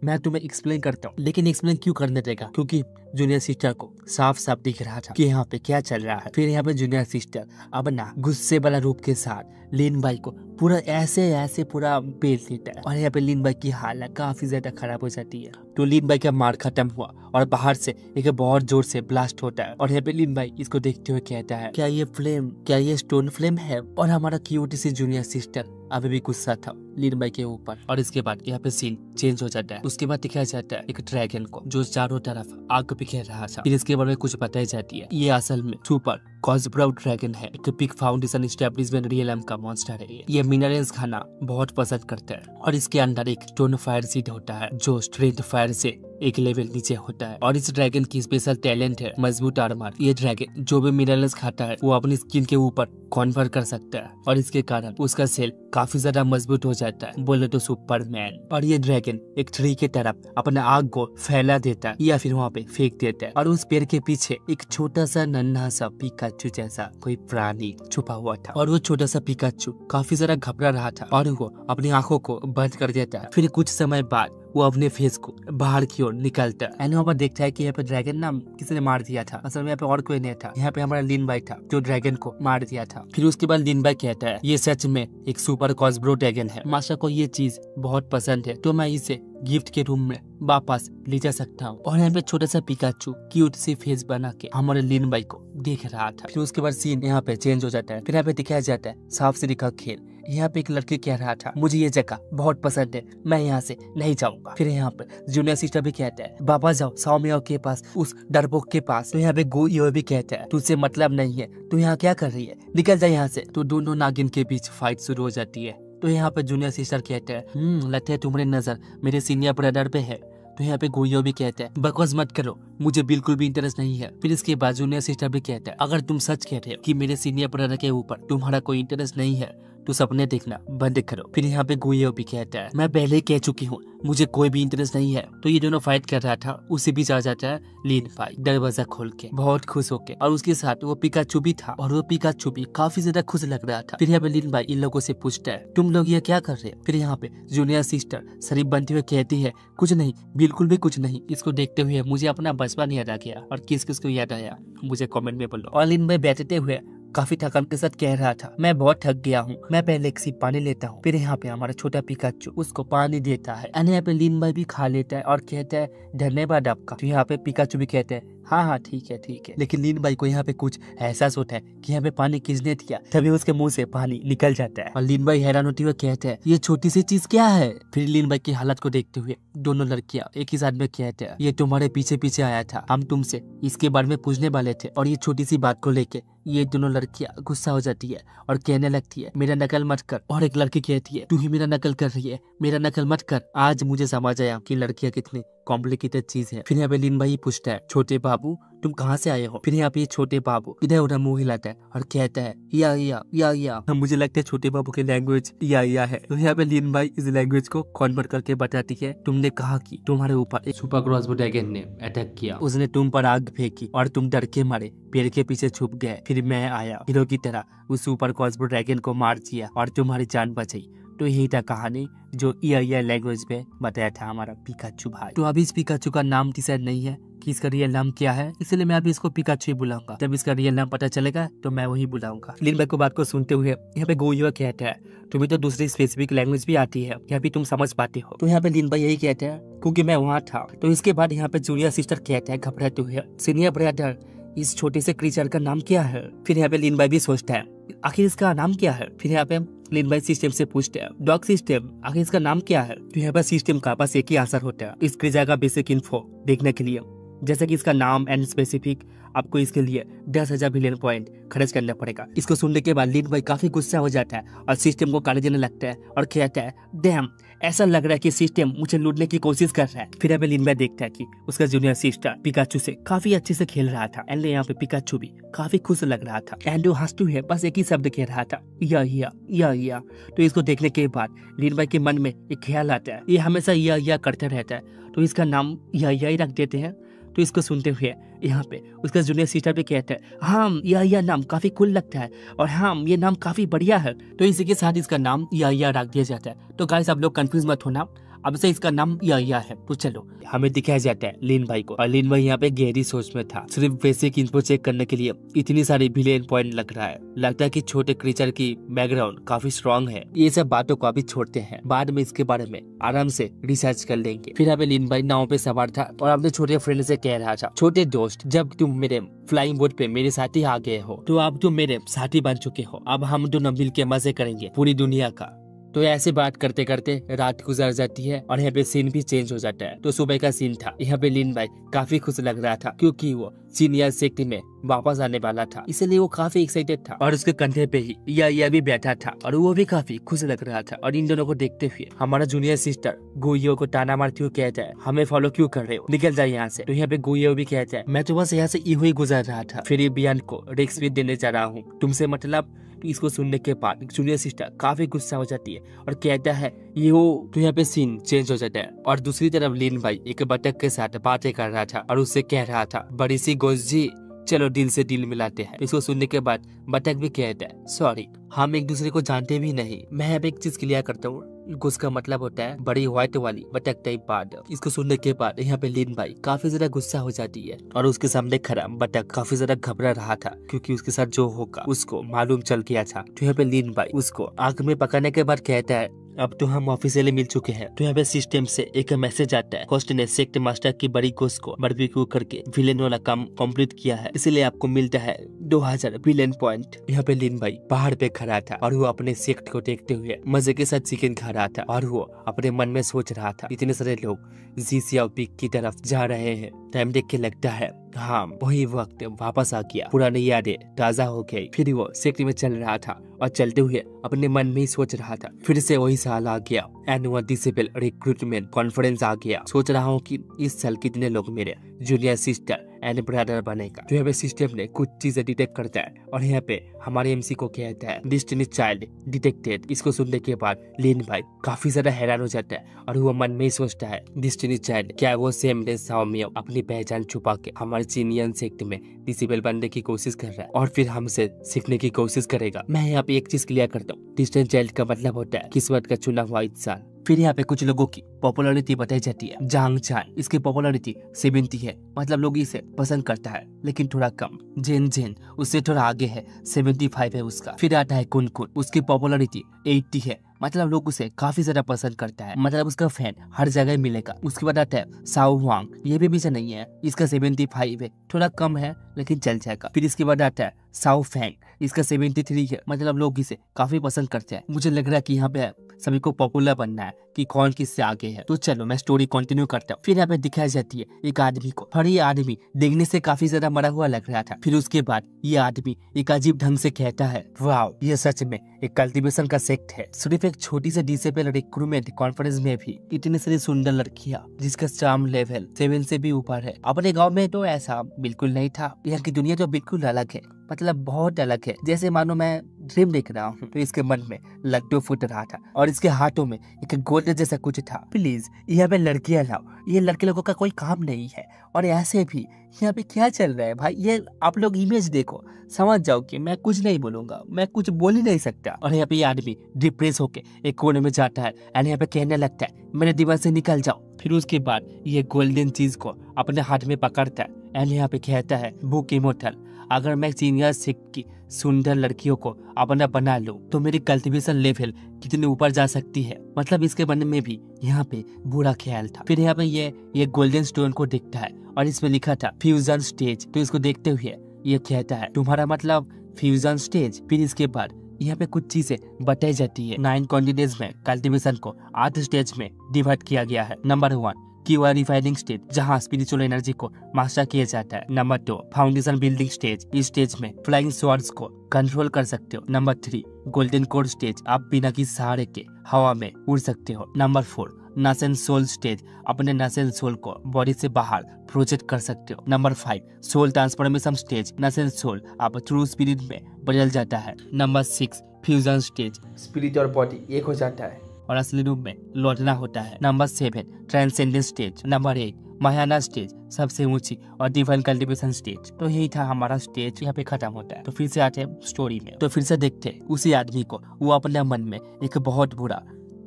मैं तुम्हें एक्सप्लेन करता हूँ, लेकिन एक्सप्लेन क्यों करने देगा क्योंकि जूनियर सिस्टर को साफ साफ दिख रहा था कि यहाँ पे क्या चल रहा है। फिर यहाँ पे जूनियर सिस्टर अब ना गुस्से वाला रूप के साथ लिन भाई को पूरा ऐसे पूरा पेल देता है और यहाँ पे लिन भाई की हालत काफी ज्यादा खराब हो जाती है। तो लिन भाई का मार खत्म हुआ और बाहर से एक बहुत जोर से ब्लास्ट होता है और यहाँ पे लिन भाई इसको देखते हुए कहता है, क्या ये स्टोन फ्लेम है। और हमारा क्यूट सी जूनियर सिस्टर अभी भी गुस्सा था लिन भाई के ऊपर। और इसके बाद यहाँ पे सीन चेंज हो जाता है। उसके बाद दिखाया जाता है एक ड्रैगन को जो चारों तरफ आग बिखेर रहा था। फिर इसके बारे में कुछ बताई जाती है, ये असल में सुपर कॉस्ब्राउ ड्रैगन है, एक बिग फाउंडेशन एस्टेब्लिशमेंट रियलम का मॉन्स्टर है। ये मिनरल्स खाना बहुत पसंद करता है और इसके अंदर एक स्टोन फायर सीड होता है जो स्ट्रेंथ फायर से एक लेवल नीचे होता है। और इस ड्रैगन की स्पेशल टैलेंट है मजबूत आर्मर। ये ड्रैगन जो भी मिनरल्स खाता है वो अपनी स्किन के ऊपर कन्वर्ट कर सकता है और इसके कारण उसका सेल काफी ज्यादा मजबूत हो जाता है, बोले तो सुपरमैन। और ये ड्रैगन एक ट्री के तरफ अपना आग को फैला देता है या फिर वहाँ पे फेंक देता है और उस पेड़ के पीछे एक छोटा सा नन्हा सा पिकाचू जैसा कोई प्राणी छुपा हुआ था और वो छोटा सा पिकाचू काफी ज्यादा घबरा रहा था और वो अपनी आंखों को बंद कर देता है। फिर कुछ समय बाद वो अपने फेस को बाहर की ओर निकलता है एंड वहाँ पर देखता है कि यहाँ पे ड्रैगन ना किसी ने मार दिया था। असल में यहाँ पे और कोई नहीं था, यहाँ पे हमारा लिन बाई था जो ड्रैगन को मार दिया था। फिर उसके बाद लिन बाई कहता है ये सच में एक सुपर कॉस्ब्रो ड्रैगन है, मास्टर को ये चीज बहुत पसंद है तो मैं इसे गिफ्ट के रूम में वापस ले जा सकता हूँ। और यहाँ पे छोटा सा पिकाचू क्यूट सी फेस बना के हमारे लिन बाई को देख रहा था। फिर उसके बाद सीन यहाँ पे चेंज हो जाता है। फिर यहाँ पे दिखाया जाता है सांप सीढ़ी का खेल। यहाँ पे एक लड़की कह रहा था मुझे ये जगह बहुत पसंद है, मैं यहाँ से नहीं जाऊंगा। फिर यहाँ पे जूनियर सिस्टर भी कहता है बाबा जाओ साओमियाओ के पास, उस डरपोक के पास। तो यहाँ पे गो यो भी कहता है तुझसे मतलब नहीं है, तू यहाँ क्या कर रही है, निकल जा यहाँ से। तो दोनों नागिन के बीच फाइट शुरू हो जाती है। तो यहाँ पे जूनियर सिस्टर कहते हैं लगता है तुम्हारी नजर मेरे सीनियर ब्रदर पे है। तो यहाँ पे गोयो भी कहते हैं बकवास मत करो, मुझे बिल्कुल भी इंटरेस्ट नहीं है। फिर इसके बाद जूनियर सिस्टर भी कहते हैं अगर तुम सच कह रहे हो कि मेरे सीनियर ब्रदर के ऊपर तुम्हारा कोई इंटरेस्ट नहीं है तो सपने देखना बंद करो। फिर यहाँ पे गोयो भी कहता है मैं पहले ही कह चुकी हूँ मुझे कोई भी इंटरेस्ट नहीं है। तो ये दोनों फाइट कर रहा था, उसी बीच आ जाता है लिन बाई दरवाजा खोल के बहुत खुश होके, और उसके साथ वो पिकाचू भी था और वो पिकाचू भी काफी ज्यादा खुश लग रहा था। फिर यहाँ पे लिन बाई इन लोगों से पूछता है तुम लोग ये क्या कर रहे हो। फिर यहाँ पे जूनियर सिस्टर शरीफ बनते हुए कहती है कुछ नहीं, बिल्कुल भी कुछ नहीं। इसको देखते हुए मुझे अपना बचपन याद आ गया, और किस किस को याद आया मुझे कमेंट में बोलो। और लिन बाई बैठते हुए काफी थकान के साथ कह रहा था मैं बहुत थक गया हूँ, मैं पहले एक सिप पानी लेता हूँ। फिर यहाँ पे हमारा छोटा पिकाचू उसको पानी देता है। यहाँ पे लिन बाई भी खा लेता है और कहता है धन्यवाद आपका। तो यहाँ पे पिकाचू भी कहते हैं हाँ ठीक है। लेकिन लिन बाई को यहाँ पे कुछ एहसास होता है कि यहाँ पे पानी किसने दिया, तभी उसके मुंह से पानी निकल जाता है। और लिन बाई हैरान होते हुए कहते हैं ये छोटी सी चीज क्या है। फिर लिन बाई की हालत को देखते हुए दोनों लड़कियां एक ही साथ में कहते हैं ये तुम्हारे पीछे पीछे आया था, हम तुमसे इसके बारे में पूछने वाले थे। और ये छोटी सी बात को लेके ये दोनों लड़कियां गुस्सा हो जाती है और कहने लगती है मेरा नकल मत कर। और एक लड़की कहती है तू ही मेरा नकल कर रही है, मेरा नकल मत कर। आज मुझे समझ आया कि लड़कियां कितनी कॉम्प्लिकेटेड चीज है। फिर यहाँ पे लिन बाई पूछता है छोटे बाबू तुम कहाँ से आए हो। फिर यहाँ पे छोटे बाबू इधर उधर मुंह हिलाता है और कहता है या। मुझे लगता है छोटे बाबू की लैंग्वेज या है। तो यहाँ पे लिन बाई इस लैंग्वेज को कन्वर्ट करके बताती है तुमने कहा कि तुम्हारे ऊपर एक सुपर क्रॉसबो ड्रैगन ने अटैक किया, उसने तुम पर आग फेंकी और तुम डर के मारे पेड़ के पीछे छुप गए। फिर मैं आया हीरो की तरह उस सुपर क्रॉसबो ड्रैगन को मार दिया और तुम्हारी जान बचाई। तो यही था कहानी जो या लैंग्वेज में बताया था हमारा पिकाचू भाई। तो अभी इस पिकाचू का नाम डिसाइड नहीं है कि इसका रियल नाम क्या है, इसलिए मैं अभी इसको पिकाचू ही बुलाऊंगा। जब इसका रियल नाम पता चलेगा तो मैं वही बुलाऊंगा। लिन बाई को बात को सुनते हुए यहाँ पे गोयो कहता है तुम्हें तो दूसरी स्पेसिफिक लैंग्वेज भी आती है, यहाँ भी तुम समझ पाते हो। तो यहाँ पे लिन बाई यही कहते हैं क्योंकि मैं वहाँ था। तो इसके बाद यहाँ पे जूनियर सिस्टर कहते हैं घबराते हुए सीनियर ब्रदर इस छोटे से क्रीचर का नाम क्या है। फिर यहाँ पे लिन बाई भी सोचता है आखिर इसका नाम क्या है। फिर यहाँ पे लिन बाई सिस्टम से पूछते हैं डॉग सिस्टम आखिर इसका नाम क्या है। तो यहाँ पर सिस्टम का बस एक ही आंसर होता है इस क्रीचर का बेसिक इन्फो देखने के लिए, जैसे कि इसका नाम एंड स्पेसिफिक। आपको इसके लिए 10,000 बिलियन पॉइंट खर्च करना पड़ेगा। इसको सुनने के बाद लिन बाई काफी गुस्सा हो जाता है और सिस्टम को गाली देने लगता है और कहता है डैम ऐसा लग रहा है कि सिस्टम मुझे लूटने की कोशिश कर रहा है। फिर अभी लिन बाई देखता है कि उसका जूनियर सिस्टर पिकाचू से काफी अच्छे से खेल रहा था एंड यहाँ पे पिकाचू भी काफी खुश लग रहा था एंड वो हंसते हुए बस एक ही शब्द कह रहा था या। तो इसको देखने के बाद लिन बाई के मन में एक ख्याल आता है ये हमेशा या करता रहता है, तो इसका नाम या ही रख देते हैं। तो इसको सुनते हुए यहाँ पे उसका जूनियर सिस्टर भी कहता है हाँ या नाम काफी कूल लगता है और हाँ ये नाम काफी बढ़िया है। तो इसी के साथ इसका नाम या रख दिया जाता है। तो गाइस आप लोग कंफ्यूज मत होना, अब से इसका नाम या है। तो चलो हमें दिखाया जाता है लिन बाई को, और लिन बाई यहाँ पे गहरी सोच में था। सिर्फ बेसिक इन्फो चेक करने के लिए इतनी सारी बिलियन पॉइंट लग रहा है। लगता है कि छोटे क्रीचर की बैकग्राउंड काफी स्ट्रॉन्ग है। ये सब बातों को अभी छोड़ते हैं, बाद में इसके बारे में आराम से रिसर्च कर लेंगे। फिर यहाँ पे लिन बाई नाव पे सवार था और अपने छोटे फ्रेंड से कह रहा था छोटे दोस्त जब तुम मेरे फ्लाइंग बोट पे मेरे साथी आ गए हो तो अब तुम मेरे साथी बन चुके हो, अब हम दोनों मिल के मजे करेंगे पूरी दुनिया का। तो ऐसे बात करते करते रात गुजर जाती है और यहाँ पे सीन भी चेंज हो जाता है। तो सुबह का सीन था। यहाँ पे लिन बाई काफी खुश लग रहा था क्योंकि वो सीनियर सेक्ट में वापस आने वाला था, इसलिए वो काफी एक्साइटेड था। और उसके कंधे पे ही या भी बैठा था और वो भी काफी खुश लग रहा था। और इन दोनों को देखते हुए हमारा जूनियर सिस्टर गोयो को ताना मारते हुए कहता है हमें फॉलो क्यों कर रहे हो, निकल जाए यहाँ से। तो यहाँ पे गोयो भी कहता है मैं तो बस यहाँ से यूं ही गुजर रहा था, फिर ये बियान को रिक्स भी देने जा रहा हूँ तुमसे मतलब। तो इसको सुनने के बाद जूनियर सिस्टर काफी गुस्सा हो जाती है और कहता है ये वो। तो यहाँ पे सीन चेंज हो जाता है और दूसरी तरफ लिन बाई एक बतख के साथ बातें कर रहा था और उससे कह रहा था बड़ी सी गोश्त जी चलो दिल से दिल मिलाते हैं। इसको सुनने के बाद बतख भी कहता है सॉरी हम एक दूसरे को जानते भी नहीं। मैं अब एक चीज क्लियर करता हूँ, घुस का मतलब होता है बड़ी व्हाइट वाली बटक टाइप बर्ड। इसको सुनने के बाद यहाँ पे लीन भाई काफी ज्यादा गुस्सा हो जाती है और उसके सामने खड़ा बटक काफी ज्यादा घबरा रहा था क्योंकि उसके साथ जो होगा उसको मालूम चल गया था। तो यहाँ पे लीन भाई उसको आंख में पकड़ने के बाद कहता है अब तो हम ऑफिशियली मिल चुके हैं। तो यहाँ पे सिस्टम से एक मैसेज आता है, होस्ट ने सेक्ट मास्टर की बड़ी गोश्त को बारबेक्यू करके विलेन वाला काम कंप्लीट किया है, इसलिए आपको मिलता है 2000 विलेन पॉइंट। यहाँ पे लीन भाई पहाड़ पे खड़ा था और वो अपने सेक्ट को देखते हुए मजे के साथ चिकन खा रहा था और वो अपने मन में सोच रहा था इतने सारे लोग जीसिया पीक की तरफ जा रहे हैं। टाइम देख के लगता है हाँ वही वक्त वापस आ गया, पुरानी यादें ताजा हो गई। फिर वो सेक्ट में चल रहा था और चलते हुए अपने मन में ही सोच रहा था फिर से वही साल आ गया, एनुअल डिसेबल रिक्रूटमेंट कॉन्फ्रेंस आ गया। सोच रहा हूँ कि इस साल कितने लोग मेरे जूनियर सिस्टर एंड ब्रदर बनेगा। तो यहाँ पे सिस्टम ने कुछ चीजें डिटेक्ट करता है और यहाँ पे हमारे एमसी को कहता है डिस्टिनी चाइल्ड डिटेक्टेड। इसको सुनने के बाद लीन भाई काफी ज्यादा हैरान हो जाता है और वो मन में ही सोचता है डिस्टिनी चाइल्ड क्या वो सेम डे साओमियो अपनी पहचान छुपा के हमारे चीनियन सेक्ट में डिसेबल बनने की कोशिश कर रहा है और फिर हमसे सीखने की कोशिश करेगा। मैं यहाँ पे एक चीज क्लियर करता हूँ, डिस्टिनी चाइल्ड का मतलब होता है किस्मत का चुना हुआ इंसान। फिर यहाँ पे कुछ लोगों की पॉपुलैरिटी बताई जाती है। जांग चान इसकी पॉपुलैरिटी 70 है, मतलब लोग इसे पसंद करता है लेकिन थोड़ा कम। जेन जेन उससे थोड़ा आगे है, 75 है उसका। फिर आता है कुन कुन, उसकी पॉपुलैरिटी 80 है, मतलब लोग उसे काफी ज्यादा पसंद करता है, मतलब उसका फैन हर जगह मिलेगा। उसके बाद आता है साओ वांग, ये भी पीछे नहीं है, इसका 75 है, थोड़ा कम है लेकिन चल जाएगा। फिर इसके बाद आता है साओ फैंग, इसका 73 है, मतलब लोग इसे काफी पसंद करते हैं। मुझे लग रहा है कि यहाँ पे सभी को पॉपुलर बनना है कि कौन किससे आगे है। तो चलो मैं स्टोरी कंटिन्यू करता हूँ। फिर यहाँ पे दिखाई जाती है एक आदमी को, और ये आदमी देखने से काफी ज्यादा मरा हुआ लग रहा था। फिर उसके बाद ये आदमी एक अजीब ढंग से कहता है वाओ ये सच में एक कल्टीवेशन का सेक्ट है। सिर्फ एक छोटी सी डिसेबल रिक्रूटमेंट कॉन्फ्रेंस में भी इतनी सारी सुंदर लड़कियां जिसका चार्म लेवल 7 से भी ऊपर है। अपने गाँव में तो ऐसा बिल्कुल नहीं था। यहाँ की दुनिया तो बिल्कुल अलग है, मतलब बहुत अलग है। जैसे मानो मैं ड्रीम देख रहा हूँ। तो इसके मन में लड्डू फूट रहा था और इसके हाथों में एक गोल्ड जैसा कुछ था। प्लीज यहाँ पे लड़कियां लाओ, ये लड़के लोगों का कोई काम नहीं है। और ऐसे भी यहाँ पे क्या चल रहा है भाई, ये आप लोग इमेज देखो, समझ जाओ कि मैं कुछ नहीं बोलूंगा, मैं कुछ बोल ही नहीं सकता। और यहाँ पे ये आदमी डिप्रेस होके एक कोने में जाता है एंड यहाँ पे कहने लगता है मेरे दीवार से निकल जाओ। फिर उसके बाद ये गोल्डन चीज को अपने हाथ में पकड़ता है एंड यहाँ पे कहता है बुक इमोर्टल, अगर मैं सीनियर सिख की सुंदर लड़कियों को अपना बना लूं तो मेरी कल्टीवेशन लेवल कितने ऊपर जा सकती है। मतलब इसके मन में भी यहाँ पे बुरा ख्याल था। फिर यहाँ पे ये गोल्डन स्टोन को देखता है और इसमें लिखा था फ्यूजन स्टेज। तो इसको देखते हुए ये कहता है तुम्हारा मतलब फ्यूजन स्टेज। फिर इसके बाद यहाँ पे कुछ चीजें बताई जाती है। 9 कॉन्टिनेंट्स में कल्टीवेशन को 8 स्टेज में डिवाइड किया गया है। नंबर 1 क्यूआर रिफाइनिंग स्टेज, जहाँ स्पिरिचुअल एनर्जी को मास्टर किया जाता है। नंबर 2 फाउंडेशन बिल्डिंग स्टेज, इस स्टेज में फ्लाइंग स्वॉर्ड्स को कंट्रोल कर सकते हो। नंबर 3 गोल्डन कोर स्टेज, आप बिना किसी सहारे के हवा में उड़ सकते हो। नंबर 4 नसेन सोल स्टेज, अपने नसेन सोल को बॉडी से बाहर प्रोजेक्ट कर सकते हो। नंबर 5 सोल ट्रांसफॉर्मेशन स्टेज, नसेन सोल आप ट्रू स्पिरिट में बदल जाता है। नंबर 6 फ्यूजन स्टेज, स्पिरिट और बॉडी एक हो जाता है और असली रूप में लौटना होता है। Number 7 transcendent stage. Number 8 Mahayana stage, सबसे ऊंची और डिवाइन कल्टीवेशन स्टेज। तो यही था हमारा स्टेज, यहाँ पे खत्म होता है। तो फिर से आते हैं स्टोरी में। तो फिर से देखते हैं उसी आदमी को, वो अपने मन में एक बहुत बुरा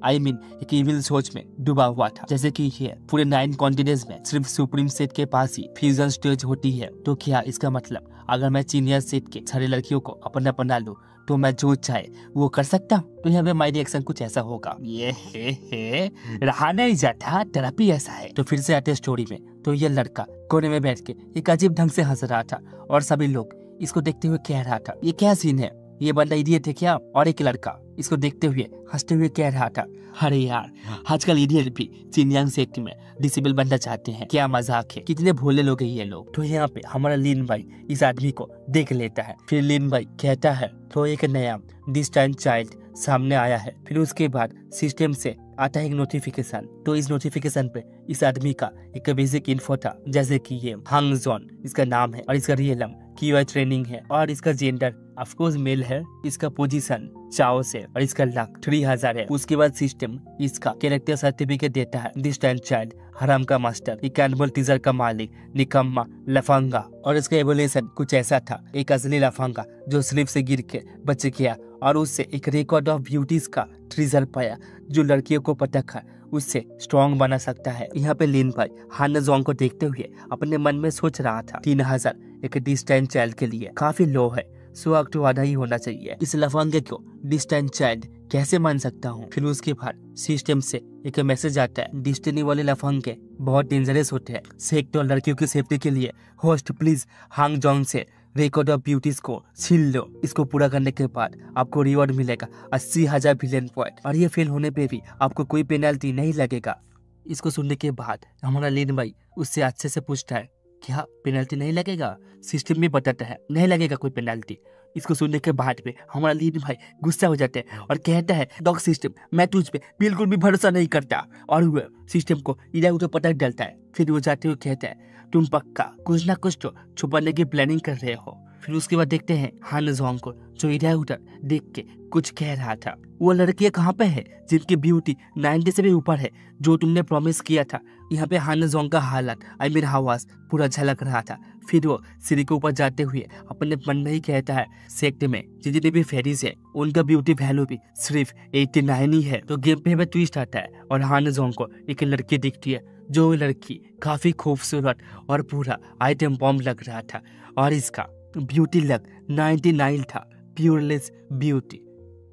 एक इविल सोच में डूबा हुआ था। जैसे कि ये पूरे 9 कॉन्टिनेंट्स में सिर्फ सुप्रीम सेट के पास ही फ्यूजन स्टेज होती है। तो क्या इसका मतलब अगर मैं सीनियर सेट के सारी लड़कियों को अपना बना लूं तो मैं जो चाहे वो कर सकता हूँ? तो यहाँ पे माई रिएक्शन कुछ ऐसा होगा, ये हे रहा नहीं जाता, थेरेपी ऐसा है। तो फिर से आते स्टोरी में। तो ये लड़का कोने में बैठ के एक अजीब ढंग से हंस रहा था और सभी लोग इसको देखते हुए कह रहा था ये क्या सीन है, ये बंदा इडियट है क्या? और एक लड़का इसको देखते हुए हंसते हुए कह रहा था अरे यार आजकल इडियट भी चिनियांग सेक्ट में डिसेबल बनना चाहते हैं, क्या मजाक है, कितने भोले लोग हैं ये लोग। तो यहाँ पे हमारा लीन भाई इस आदमी को देख लेता है। फिर लीन भाई कहता है तो एक नया डिस्टेंट चाइल्ड सामने आया है। फिर उसके बाद सिस्टम से आता है एक नोटिफिकेशन। तो इस नोटिफिकेशन पे इस आदमी का एक बेसिक इन्फो था, जैसे कि ये हांग जॉन इसका नाम है और इसका रियल नाम क्यूआई ट्रेनिंग है और इसका जेंडर ऑफ कोर्स मेल है, इसका पोजीशन चाओ से और इसका लक 3000 है। उसके बाद सिस्टम इसका कैरेक्टर सर्टिफिकेट देता है डिस्टेंट चाइल्ड, हराम का मास्टर, एक एनिमल टीजर का मालिक, निकम्मा, लफंगा। और इसका एवोल्यूशन कुछ ऐसा था, एक असली लफंगा जो स्लिप से गिर के बच गया और उससे एक रिकॉर्ड ऑफ ब्यूटीज का ट्रीजर पाया जो लड़कियों को पटक कर उससे स्ट्रॉन्ग बना सकता है। यहाँ पे लिन भाई हान जोंग को देखते हुए अपने मन में सोच रहा था 3000 एक डिस्टेंस चाइल्ड के लिए काफी लो है, 100 तो आधा ही होना चाहिए। इस लफंगे को डिस्टेंस चाइल्ड कैसे मान सकता हूँ। फिर उसके बाद सिस्टम से एक मैसेज आता है, डिस्टिनी वाले लफंगे बहुत डेंजरस होते हैं, सेक्टर लड़कियों की सेफ्टी के लिए होस्ट प्लीज हांग जोंग से रिकॉर्ड ऑफ ब्यूटीज को छीन लो। इसको पूरा करने के बाद आपको रिवॉर्ड मिलेगा 80,000 बिलियन पॉइंट और ये फेल होने पे भी आपको कोई पेनल्टी नहीं लगेगा। इसको सुनने के बाद हमारा लिन भाई उससे अच्छे से पूछता है, क्या पेनल्टी नहीं लगेगा? सिस्टम में बताता है नहीं लगेगा कोई पेनल्टी। इसको सुनने के बाद में हमारा लिन भाई गुस्सा हो जाता है और कहता है, डॉग सिस्टम मैं तुझ पे बिल्कुल भी भरोसा नहीं करता, और वो सिस्टम को इधर उधर पटक डालता है। फिर वो जाते हुए कहता है, तुम पक्का कुछ ना कुछ तो छुपाने की प्लानिंग कर रहे हो। फिर उसके बाद देखते हैं हान जोंग को जो इधर उधर देख के कुछ कह रहा था। वो लड़कियां कहाँ पे है जिनकी ब्यूटी 90 से भी ऊपर है, जो तुमने प्रॉमिस किया था। यहाँ पे हान जोंग का हालत हवास पूरा झलक रहा था। फिर वो सीढ़ी के ऊपर जाते हुए अपने मन में ही कहता है, सेक्ट में जितने भी फेरीज है उनका ब्यूटी वैल्यू भी सिर्फ 89 ही है। तो गेम पे में ट्विस्ट आता है और हान जोंग को एक लड़की दिखती है, जो लड़की काफी खूबसूरत और पूरा आइटम बॉम्ब लग रहा था और इसका ब्यूटी लग 99 था, प्योरलेस ब्यूटी,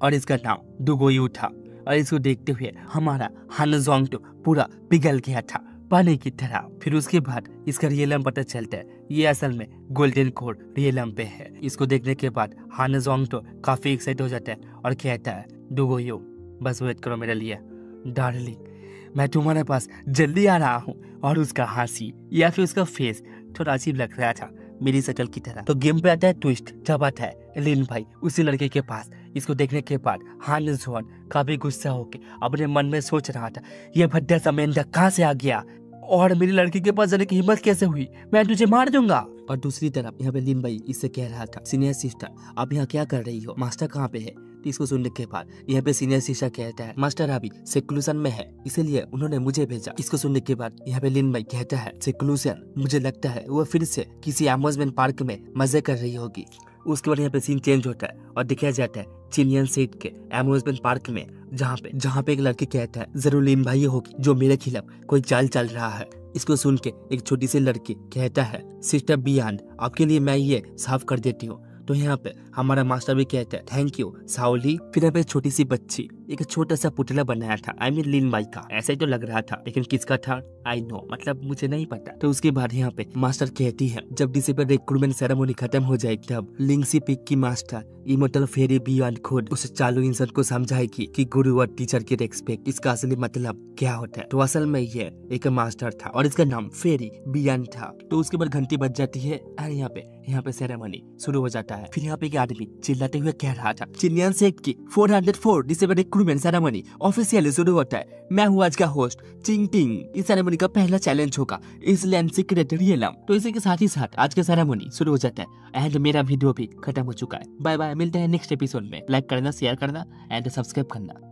और इसका नाम दुगोयू था। और इसको देखते हुए हमारा हान जोंग तो पूरा पिघल गया था पानी की तरह। फिर उसके बाद इसका रियल नाम पता चलता है, ये असल में गोल्डन कोर रियल नाम पे है। इसको देखने के बाद हान जोंग तो काफी एक्साइट हो जाता है और कहता है, दुगोयू बस वेट करो मेरे लिए डार्लिंग, मैं तुम्हारे पास जल्दी आ रहा हूँ। और उसका हंसी या फिर उसका फेस थोड़ा अजीब लग रहा था मेरी शक्ल की तरह। तो गेम पे आता है ट्विस्ट, जब आता है लिन भाई उसी लड़के के पास। इसको देखने के बाद हान जोंग काफी गुस्सा होके अपने मन में सोच रहा था, ये भद्दा सा मेंढक कहाँ से आ गया और मेरी लड़की के पास जाने की हिम्मत कैसे हुई, मैं तुझे मार दूंगा। और दूसरी तरफ यहाँ पे लिन भाई इससे कह रहा था, सीनियर सिस्टर आप यहाँ क्या कर रही हो, मास्टर कहाँ पे है? तो इसको सुनने के बाद यहाँ पे सीनियर सिस्टर कहता है, मास्टर अभी सेक्लूजन में है इसीलिए उन्होंने मुझे भेजा। इसको सुनने के बाद यहाँ पे लिन भाई कहता है, सेक्लूजन, मुझे लगता है वो फिर से किसी अम्यूजमेंट पार्क में मजे कर रही होगी। उसके बाद यहाँ पे सीन चेंज होता है और दिखाया जाता है चिनियन सीट के अम्यूजमेंट पार्क में, जहाँ पे एक लड़की कहता है, जरूर लिन भाई होगी जो मेरे खिलाफ कोई चाल चल रहा है। इसको सुन के एक छोटी सी लड़की कहता है, सिस्टर बियॉन्ड आपके लिए मैं ये साफ कर देती हूँ। तो यहाँ पे हमारा मास्टर भी कहता है, थैंक यू साओली। फिर यहाँ पे छोटी सी बच्ची एक छोटा सा पुतला बनाया था, आई मीन लिन भाई का, ऐसा ही तो लग रहा था, लेकिन किसका था आई नो, मतलब मुझे नहीं पता। तो उसके बाद यहाँ पे मास्टर कहती है, जब डिसेंबर रिक्रूटमेंट सेरेमनी खत्म हो जाएगी तब लिंगसी पिक की मास्टर इमोर्टल फेरी बियॉन्ड खुद उस चालू इंसान को समझाएगी कि गुरु और टीचर की रेस्पेक्ट इसका असली मतलब क्या होता है। तो असल में ये एक मास्टर था और इसका नाम फेरी बियॉन्ड था। तो उसके बाद घंटी बज जाती है और यहाँ पे सेरेमनी शुरू हो जाता है। फिर यहाँ पे एक आदमी चिल्लाते हुए कह रहा था, चिनियन सेक्ट की 404 डिसेंबर रिक्रूटमेंट सेरेमनी ऑफिशियली शुरू होता है। मैं हूँ आज का होस्ट चिंग टिंग। इस सेरेमनी का पहला चैलेंज होगा इसलैंड सीक्रेट रियल नाम। तो इसी के साथ ही साथ आज का सेरेमनी शुरू हो जाता है एंड मेरा वीडियो भी खत्म हो चुका है। बाय बाय, मिलते हैं नेक्स्ट एपिसोड में। लाइक करना, शेयर करना एंड सब्सक्राइब करना।